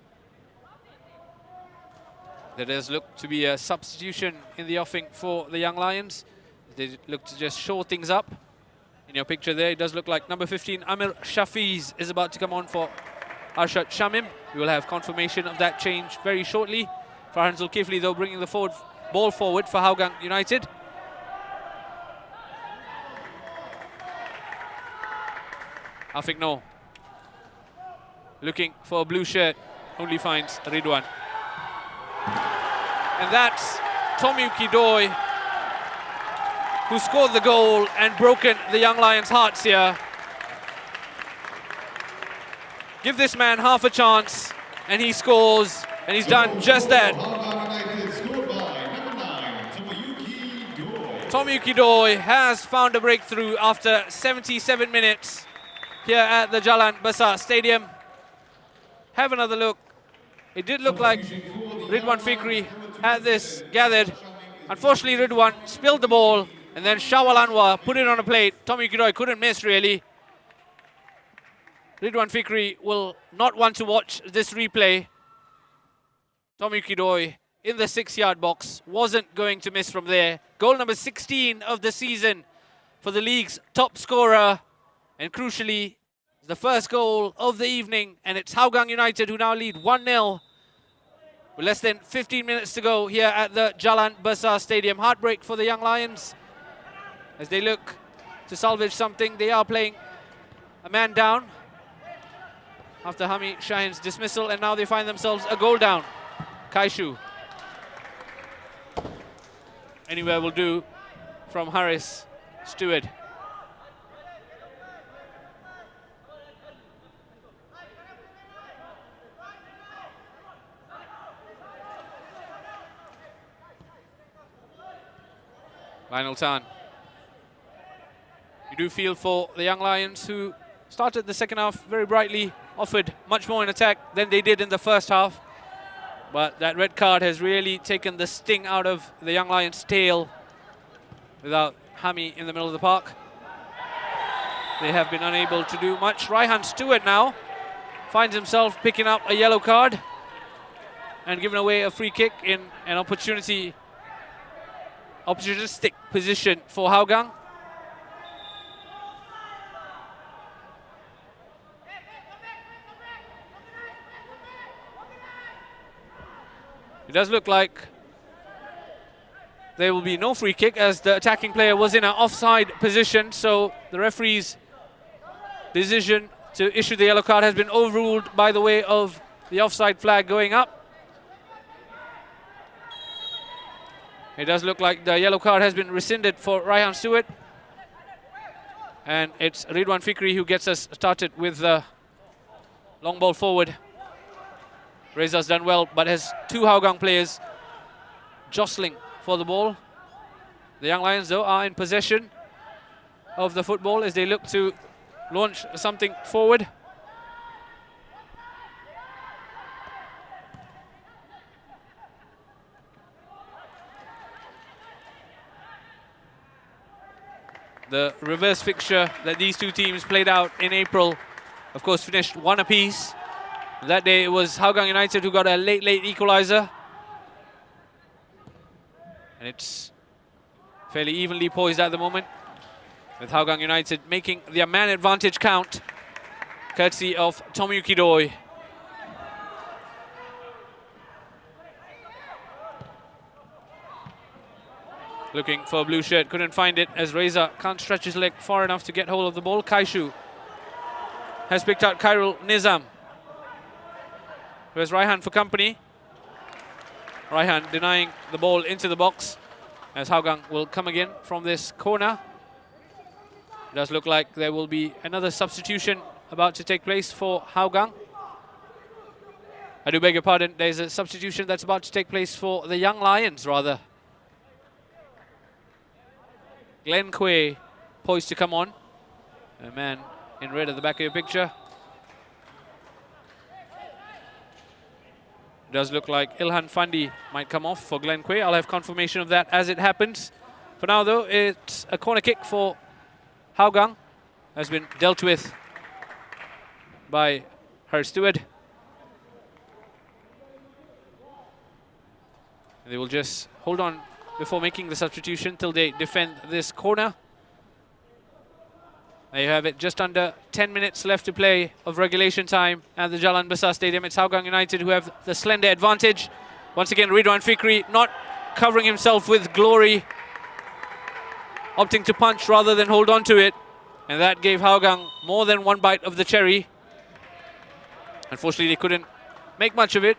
A: There does look to be a substitution in the offing for the Young Lions. They look to just shore things up. In your picture there, it does look like number 15, Amir Shafiz, is about to come on for Arshad Shamim. We will have confirmation of that change very shortly. Farhan Zulkifli, though, bringing the ball forward for Hougang United. Afiq Noor looking for a blue shirt, only finds Ridwan. And that's Tommy Kidoi, who scored the goal and broken the Young Lions' hearts here. Give this man half a chance and he scores, and he's done just that. Tommy Kidoi has found a breakthrough after 77 minutes here at the Jalan Besar Stadium. Have another look. It did look like Ridwan Fikri had this gathered. Unfortunately, Ridwan spilled the ball, and then Shawal Anwar put it on a plate. Tommy Kidoi couldn't miss, really. Ridwan Fikri will not want to watch this replay. Tommy Kidoi in the 6-yard box, wasn't going to miss from there. Goal number 16 of the season for the league's top scorer, and crucially, The first goal of the evening, and it's Hougang United who now lead 1-0 with less than 15 minutes to go here at the Jalan Besar Stadium. Heartbreak for the Young Lions as they look to salvage something. They are playing a man down after Hami Shahin's dismissal, and now they find themselves a goal down. Kaishu. Anywhere will do from Harris Stewart. Lionel Tan. You do feel for the Young Lions, who started the second half very brightly, offered much more in attack than they did in the first half. But that red card has really taken the sting out of the Young Lions' tail. Without Hami in the middle of the park, they have been unable to do much. Raihan Stewart now finds himself picking up a yellow card and giving away a free kick in an opportunistic position for Hougang. It does look like there will be no free kick as the attacking player was in an offside position, so the referee's decision to issue the yellow card has been overruled by the way of the offside flag going up. It does look like the yellow card has been rescinded for Raihan Stewart. And it's Ridwan Fikri who gets us started with the long ball forward. Reza's done well, but has two Hougang players jostling for the ball. The Young Lions, though, are in possession of the football as they look to launch something forward. The reverse fixture that these two teams played out in April, of course, finished 1 apiece. That day it was Hougang United who got a late equalizer. And it's fairly evenly poised at the moment, with Hougang United making their man advantage count, courtesy of Tomyuki Doi. Looking for a blue shirt, couldn't find it as Reza can't stretch his leg far enough to get hold of the ball. Kaishu has picked out Khairul Nizam, who has Raihan for company. Raihan denying the ball into the box as Hougang will come again from this corner. It does look like there will be another substitution about to take place for Hougang. I do beg your pardon, there's a substitution that's about to take place for the Young Lions, rather. Glenn Quay poised to come on. A man in red at the back of your picture. It does look like Ilhan Fandi might come off for Glenn Quay. I'll have confirmation of that as it happens. For now, though, it's a corner kick for Hougang. Has been dealt with by her steward. They will just hold on before making the substitution till they defend this corner. There you have it, just under 10 minutes left to play of regulation time at the Jalan Besar Stadium. It's Hougang United who have the slender advantage. Once again, Ridwan Fikri not covering himself with glory, opting to punch rather than hold on to it. And that gave Hougang more than one bite of the cherry. Unfortunately, they couldn't make much of it.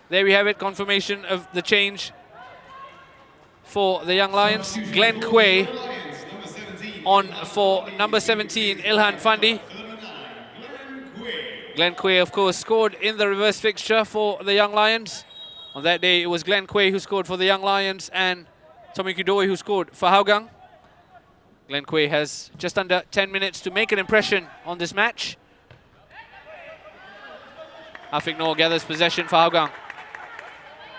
A: There we have it, confirmation of the change for the Young Lions. Glenn Quay on for number 17, Ilhan Fandi. Glenn Quay, of course, scored in the reverse fixture for the Young Lions. On that day, it was Glenn Quay who scored for the Young Lions and Tomyuki Doi who scored for Hougang. Glenn Quay has just under 10 minutes to make an impression on this match. Afiq Noor gathers possession for Hougang.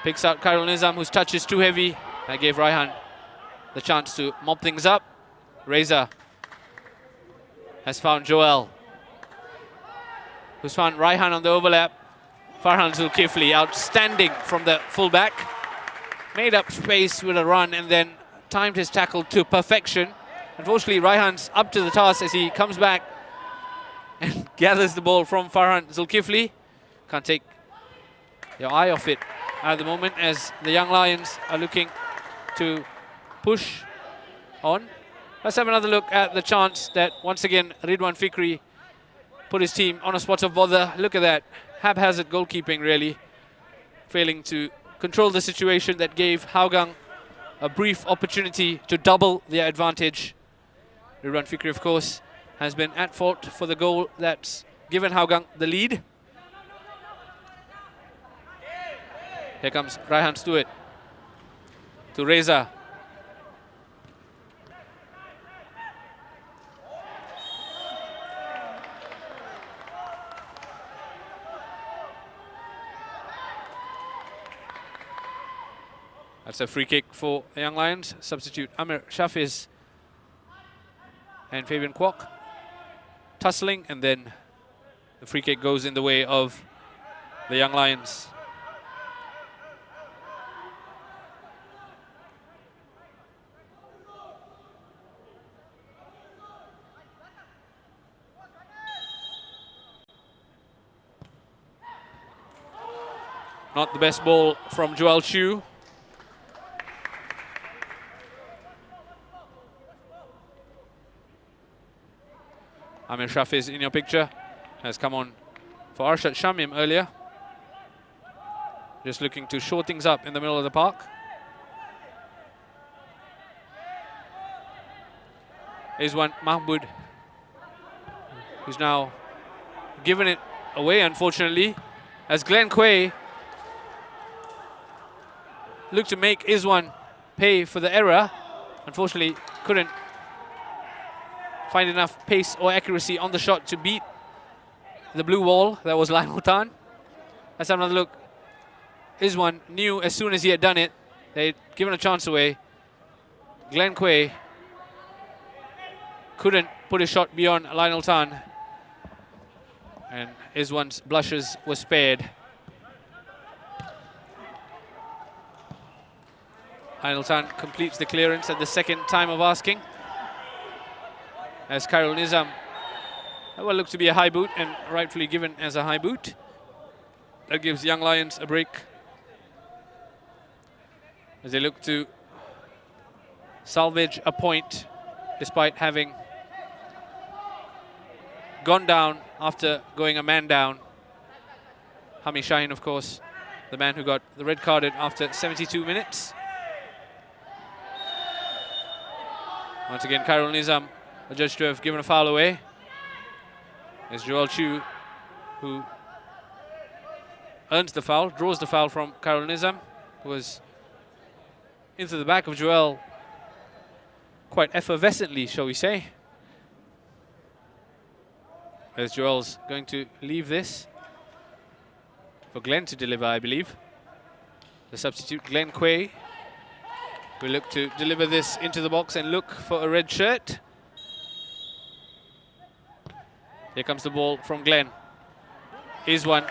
A: Picks out Khairul Nizam, whose touch is too heavy. That gave Raihan the chance to mop things up. Reza has found Joel, who's found Raihan on the overlap. Farhan Zulkifli, outstanding from the fullback. Made up space with a run and then timed his tackle to perfection. Unfortunately, Raihan's up to the task as he comes back and gathers the ball from Farhan Zulkifli. Can't take your eye off it at the moment as the Young Lions are looking to push on. Let's have another look at the chance that once again Ridwan Fikri put his team on a spot of bother. Look at that, haphazard goalkeeping really, failing to control the situation that gave Hougang a brief opportunity to double their advantage. Ridwan Fikri, of course, has been at fault for the goal that's given Hougang the lead. Here comes Raihan Stewart to Reza. That's a free kick for the Young Lions. Substitute Amir Shafiz and Fabian Kwok tussling, and then the free kick goes in the way of the Young Lions. Not the best ball from Joel Chu. Amir Shafiz in your picture has come on for Arshad Shamim earlier. Just looking to shore things up in the middle of the park. Izwan Mahmood, who's now given it away, unfortunately, as Glenn Quay looked to make Izwan pay for the error. Unfortunately, couldn't find enough pace or accuracy on the shot to beat the blue wall. That was Lionel Tan. Let's have another look. Izwan knew as soon as he had done it, they'd given a chance away. Glenn Quay couldn't put his shot beyond Lionel Tan, and Izwan's blushes were spared. Lionel Tan completes the clearance at the second time of asking, as Khairul Nizam, well, looked to be a high boot and rightfully given as a high boot. That gives Young Lions a break as they look to salvage a point despite having gone down after going a man down. Hami Shaheen, of course, the man who got the red carded after 72 minutes. Once again, Khairul Nizam adjudged to have given a foul away. It's Joel Chu who earns the foul, draws the foul from Khairul Nizam, who was into the back of Joel quite effervescently, shall we say. As Joel's going to leave this for Glenn to deliver, I believe. The substitute, Glenn Quay, will look to deliver this into the box and look for a red shirt. Here comes the ball from Glenn. Izwan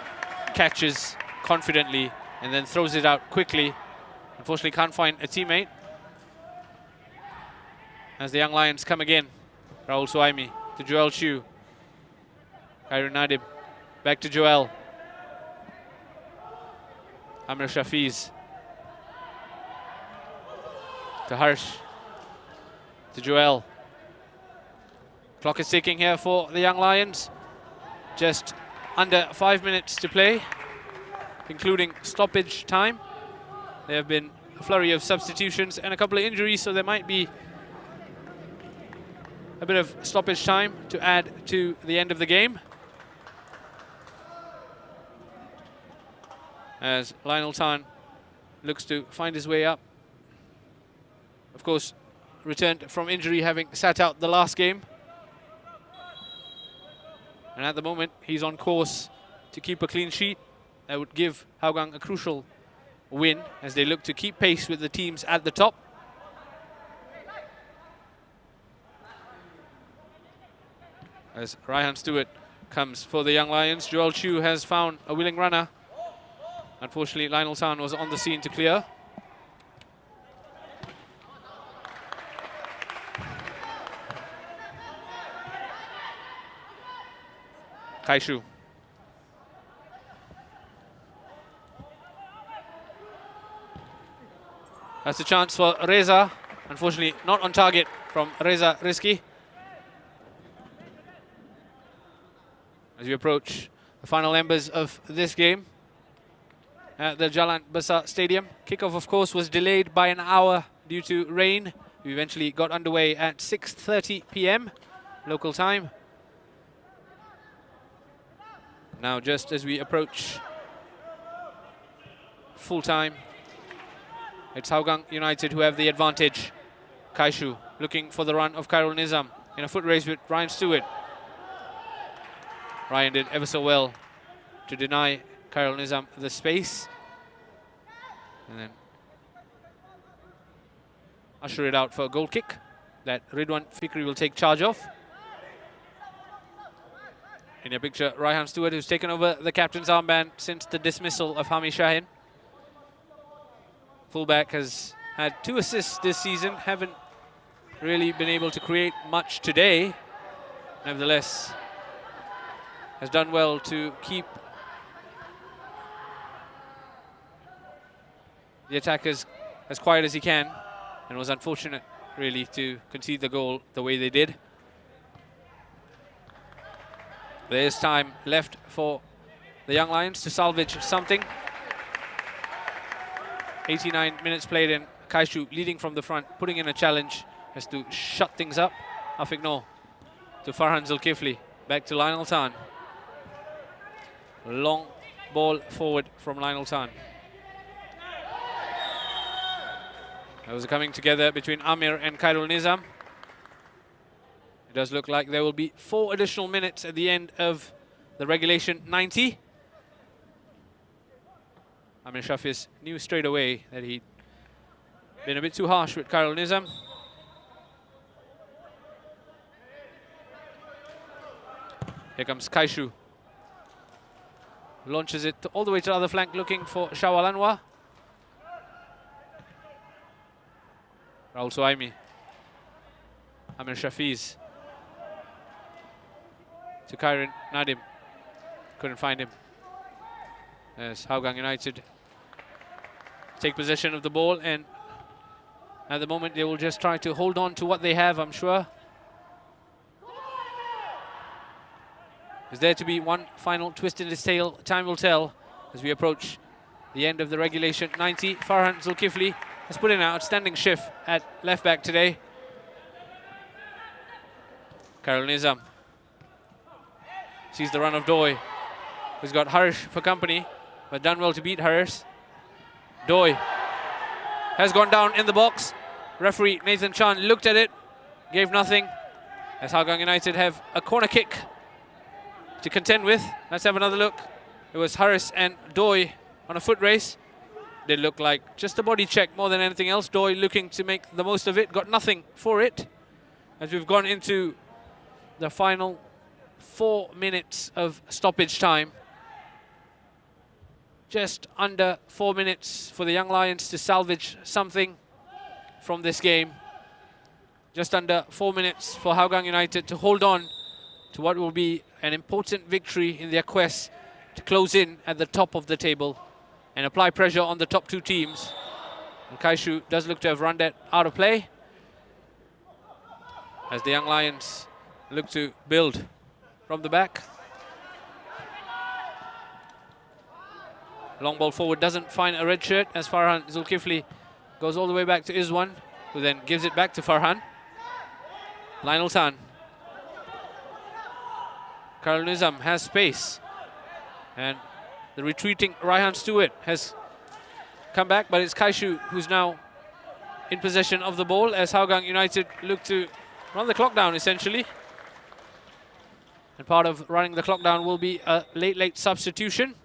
A: catches confidently and then throws it out quickly. Unfortunately, can't find a teammate. As the Young Lions come again. Rahul Suhaimi to Joel Chu. Khairul Nadib back to Joel. Amir Shafiz to Harsh, to Joel. Clock is ticking here for the Young Lions. Just under 5 minutes to play, including stoppage time. There have been a flurry of substitutions and a couple of injuries, so there might be a bit of stoppage time to add to the end of the game. As Lionel Tan looks to find his way up. Of course, returned from injury, having sat out the last game. And at the moment, he's on course to keep a clean sheet. That would give Hougang a crucial win as they look to keep pace with the teams at the top. As Raihan Stewart comes for the Young Lions, Joel Chu has found a willing runner. Unfortunately, Lionel Tan was on the scene to clear. Kaishu. That's a chance for Reza. Unfortunately, not on target from Reza Rizki. As we approach the final embers of this game at the Jalan Besar Stadium. Kickoff, of course, was delayed by an hour due to rain. We eventually got underway at 6:30 p.m. local time. Now, just as we approach full time, it's Hougang United who have the advantage. Kaishu looking for the run of Khairul Nizam in a foot race with Ryan Stewart. Ryan did ever so well to deny Khairul Nizam the space. And then usher it out for a goal kick that Ridwan Fikri will take charge of. In your picture, Raihan Stewart, who's taken over the captain's armband since the dismissal of Hami Shahin. Fullback has had 2 assists this season, haven't really been able to create much today. Nevertheless, has done well to keep the attackers as quiet as he can, and was unfortunate really to concede the goal the way they did. There's time left for the Young Lions to salvage something. 89 minutes played in. Kaishu leading from the front, putting in a challenge as to shut things up. Afiq Noor to Farhan Zulkifli, back to Lionel Tan. Long ball forward from Lionel Tan. There was a coming together between Amir and Khairul Nizam. It does look like there will be 4 additional minutes at the end of the regulation 90. Amir Shafiz knew straight away that he'd been a bit too harsh with Khairul Nizam. Here comes Kaishu. Launches it all the way to the other flank, looking for Shawal Anwar. Raul Suhaimi. Amir Shafiz. To Kairin Nadim. Couldn't find him. As Hougang United take possession of the ball, and at the moment they will just try to hold on to what they have, I'm sure. Is there to be one final twist in this tale? Time will tell as we approach the end of the regulation 90. Farhan Zulkifli has put in an outstanding shift at left back today. Khairul Nizam sees the run of Doi, who's got Harish for company, but done well to beat Harish. Doi has gone down in the box. Referee Nathan Chan looked at it, gave nothing, as Hougang United have a corner kick to contend with. Let's have another look. It was Harris and Doi on a foot race. Did look like just a body check more than anything else. Doi looking to make the most of it, got nothing for it. As we've gone into the final 4 minutes of stoppage time. Just under 4 minutes for the Young Lions to salvage something from this game. Just under 4 minutes for Hougang United to hold on to what will be an important victory in their quest to close in at the top of the table and apply pressure on the top 2 teams. And Kaishu does look to have run that out of play as the Young Lions look to build from the back. Long ball forward doesn't find a red shirt as Farhan Zulkifli goes all the way back to Izwan, who then gives it back to Farhan. Lionel Tan. Khairul Nizam has space, and the retreating Raihan Stewart has come back, but it's Kaishu who's now in possession of the ball as Hougang United look to run the clock down essentially. And part of running the clock down will be a late substitution.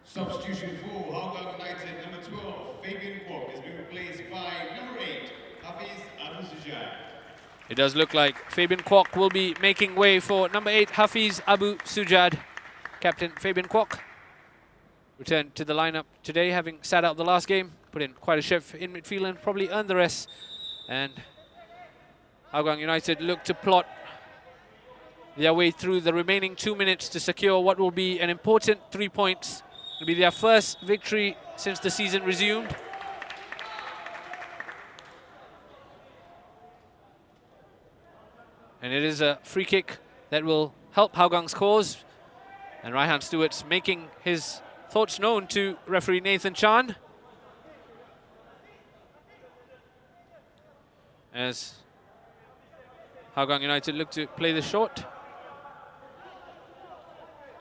E: Substitution for Hougang United, number 12, Fabian Kwok, has been replaced by number 8, Hafiz Abu Sujad.
A: It does look like Fabian Kwok will be making way for number 8, Hafiz Abu Sujad. Captain Fabian Kwok returned to the lineup today, having sat out the last game, put in quite a shift in midfield and probably earned the rest. And Hougang United look to plot their way through the remaining 2 minutes to secure what will be an important 3 points. It'll be their first victory since the season resumed. And it is a free kick that will help Hougang's cause. And Raihan Stewart's making his thoughts known to referee Nathan Chan. As Hougang United look to play the shot.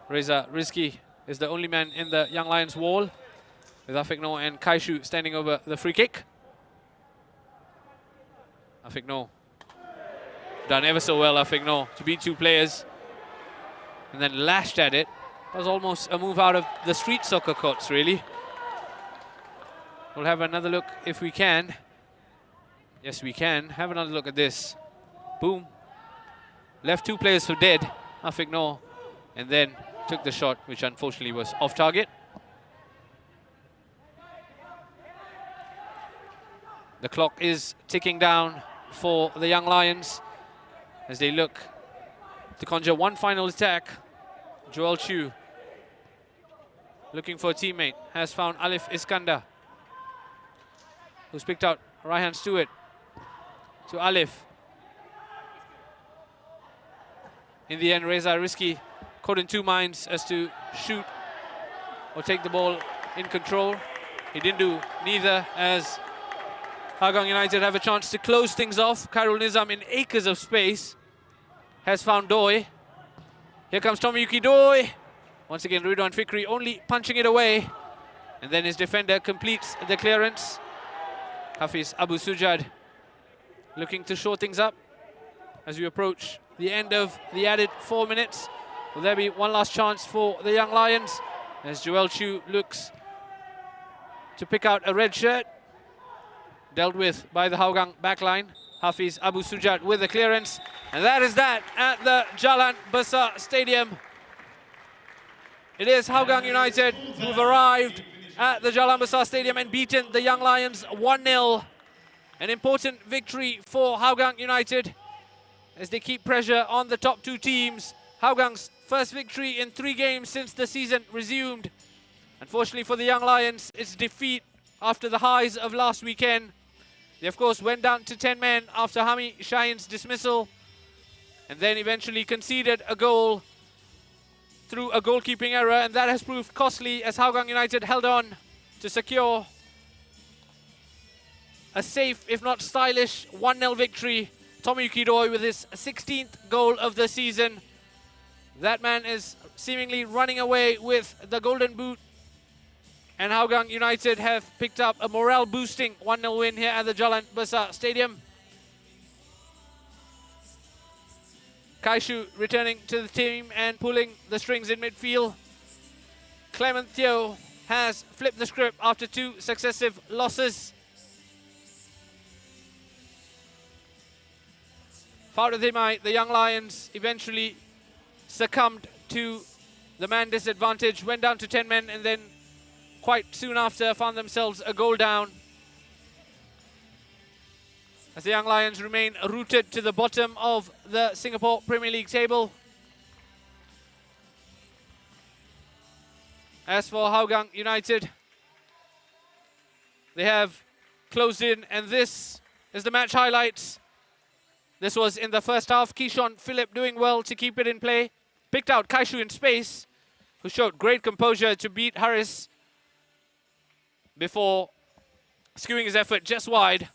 A: Reza Rizki is the only man in the Young Lions wall, with Afiq Noor and Kaishu standing over the free kick. Afiq Noor done ever so well, Afiq Noor, to beat two players and then lashed at it. That was almost a move out of the street soccer courts, really. We'll have another look if we can. Yes, we can. Have another look at this. Boom. Left two players for dead, Afiq Noor, and then took the shot, which unfortunately was off target. The clock is ticking down for the Young Lions as they look to conjure one final attack. Joel Chu, looking for a teammate, has found Alif Iskandar, who's picked out Raihan Stewart to Alif. In the end, Reza Rizki caught in two minds as to shoot or take the ball in control. He didn't do neither, as Hougang United have a chance to close things off. Khairul Nizam, in acres of space, has found Doi. Here comes Tomiyuki Doi. Once again, Ridwan Fikri only punching it away. And then his defender completes the clearance. Hafiz Abu Sujad looking to shore things up as we approach the end of the added 4 minutes. Will there be one last chance for the Young Lions as Joel Chu looks to pick out a red shirt, dealt with by the Hougang backline. Hafiz Abu Sujat with the clearance, and that is that at the Jalan Besar Stadium. It is Hougang United who've arrived at the Jalan Besar Stadium and beaten the Young Lions 1-0. An important victory for Hougang United as they keep pressure on the top two teams. Hougang's first victory in 3 games since the season resumed. Unfortunately for the Young Lions, it's defeat after the highs of last weekend. They, of course, went down to 10 men after Hami Shahin's dismissal and then eventually conceded a goal through a goalkeeping error, and that has proved costly as Hougang United held on to secure a safe, if not stylish, 1-0 victory. Tomiyuki Doi with his 16th goal of the season. That man is seemingly running away with the Golden Boot. And Hougang United have picked up a morale-boosting 1-0 win here at the Jalan Besar Stadium. Kaishu returning to the team and pulling the strings in midfield. Clement Theo has flipped the script after 2 successive losses. Faradimai, the Young Lions, eventually succumbed to the man disadvantage, went down to 10 men, and then quite soon after found themselves a goal down. As the Young Lions remain rooted to the bottom of the Singapore Premier League table. As for Hougang United, they have closed in, and this is the match highlights. This was in the first half. Keishon Phillip doing well to keep it in play. Picked out Kaishu in space, who showed great composure to beat Harris before skewing his effort just wide.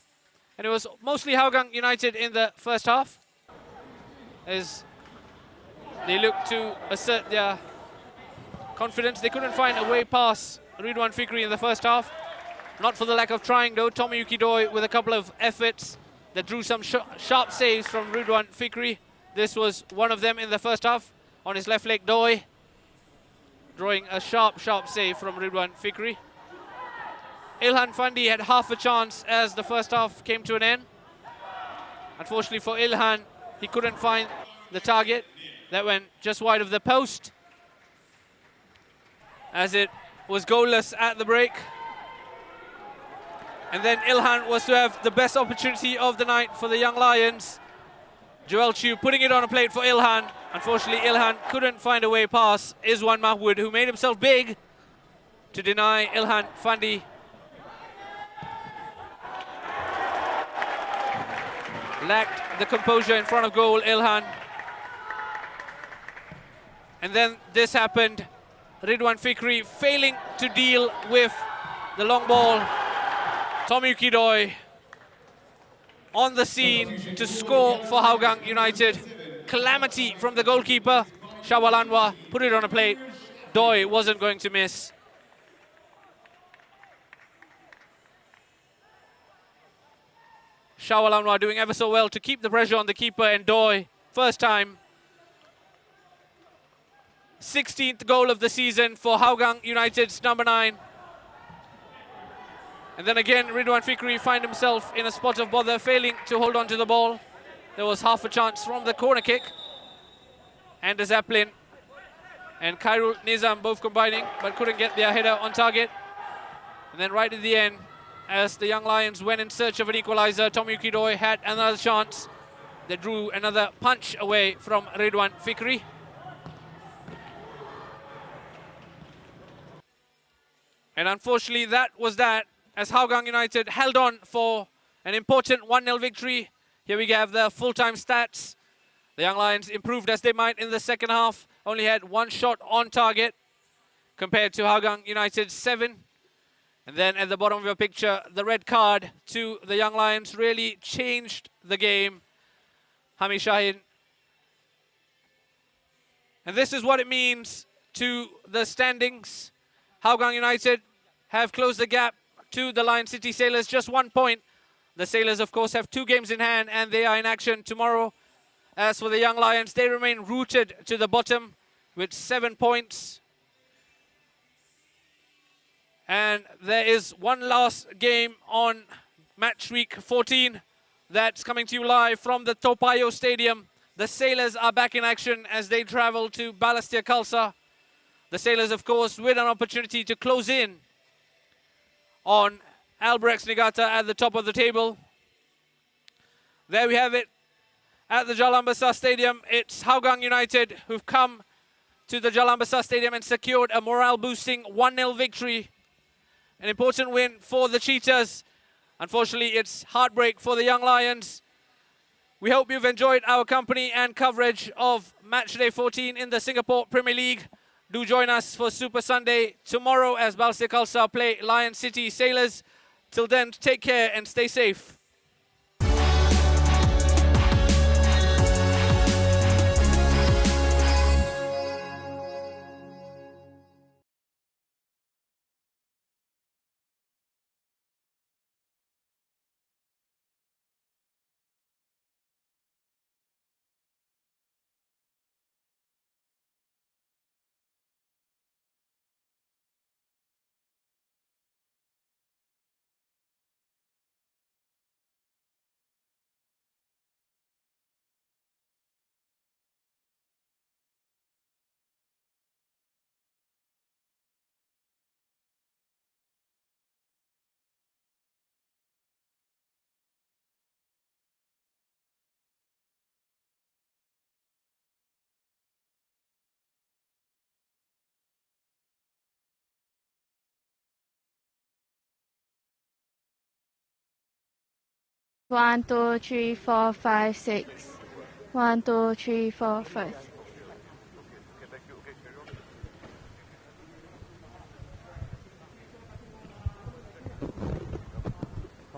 A: And it was mostly Hougang United in the first half as they looked to assert their confidence. They couldn't find a way past Ridwan Fikri in the first half. Not for the lack of trying though. Tomiyuki Doi with a couple of efforts that drew some sharp saves from Ridwan Fikri. This was one of them in the first half. On his left leg, Doi drawing a sharp save from Ridwan Fikri. Ilhan Fandi had half a chance as the first half came to an end. Unfortunately for Ilhan, he couldn't find the target. That went just wide of the post, as it was goalless at the break. And then Ilhan was to have the best opportunity of the night for the Young Lions. Joel Chu putting it on a plate for Ilhan. Unfortunately, Ilhan couldn't find a way past Izwan Mahmood, who made himself big to deny Ilhan Fandi. Lacked the composure in front of goal, Ilhan. And then this happened. Ridwan Fikri failing to deal with the long ball. Tomyuki Doi on the scene to score for Hougang United. Calamity from the goalkeeper. Shawal Anwar put it on a plate. Doi wasn't going to miss. Shawal Anwar doing ever so well to keep the pressure on the keeper, and Doi, first time. 16th goal of the season for Hougang United's number 9. And then again, Ridwan Fikri find himself in a spot of bother, failing to hold on to the ball. There was half a chance from the corner kick. And Zaplin and Khairul Nizam both combining, but couldn't get their header on target. And then right at the end, as the Young Lions went in search of an equalizer, Tomyuki Doi had another chance. They drew another punch away from Ridwan Fikri. And unfortunately, that was that, as Hougang United held on for an important 1-0 victory. Here we have the full-time stats. The Young Lions improved as they might in the second half. Only had 1 shot on target compared to Hougang United's 7. And then at the bottom of your picture, the red card to the Young Lions really changed the game. Hami Shaheen. And this is what it means to the standings. Hougang United have closed the gap to the Lion City Sailors, just 1 point. The Sailors, of course, have 2 games in hand, and they are in action tomorrow. As for the Young Lions, they remain rooted to the bottom with 7 points. And there is one last game on match week 14 that's coming to you live from the Topayo Stadium. The Sailors are back in action as they travel to Balestier Khalsa. The Sailors, of course, with an opportunity to close in on Albrechts Niigata at the top of the table. There we have it at the Jalan Besar Stadium. It's Hougang United who've come to the Jalan Besar Stadium and secured a morale-boosting 1-0 victory. An important win for the Cheetahs. Unfortunately, it's heartbreak for the Young Lions. We hope you've enjoyed our company and coverage of Matchday 14 in the Singapore Premier League. Do join us for Super Sunday tomorrow as Balestier Khalsa play Lion City Sailors. Till then, take care and stay safe.
B: One, two, three, four, five, six. 1, 2, 3, 4, 5.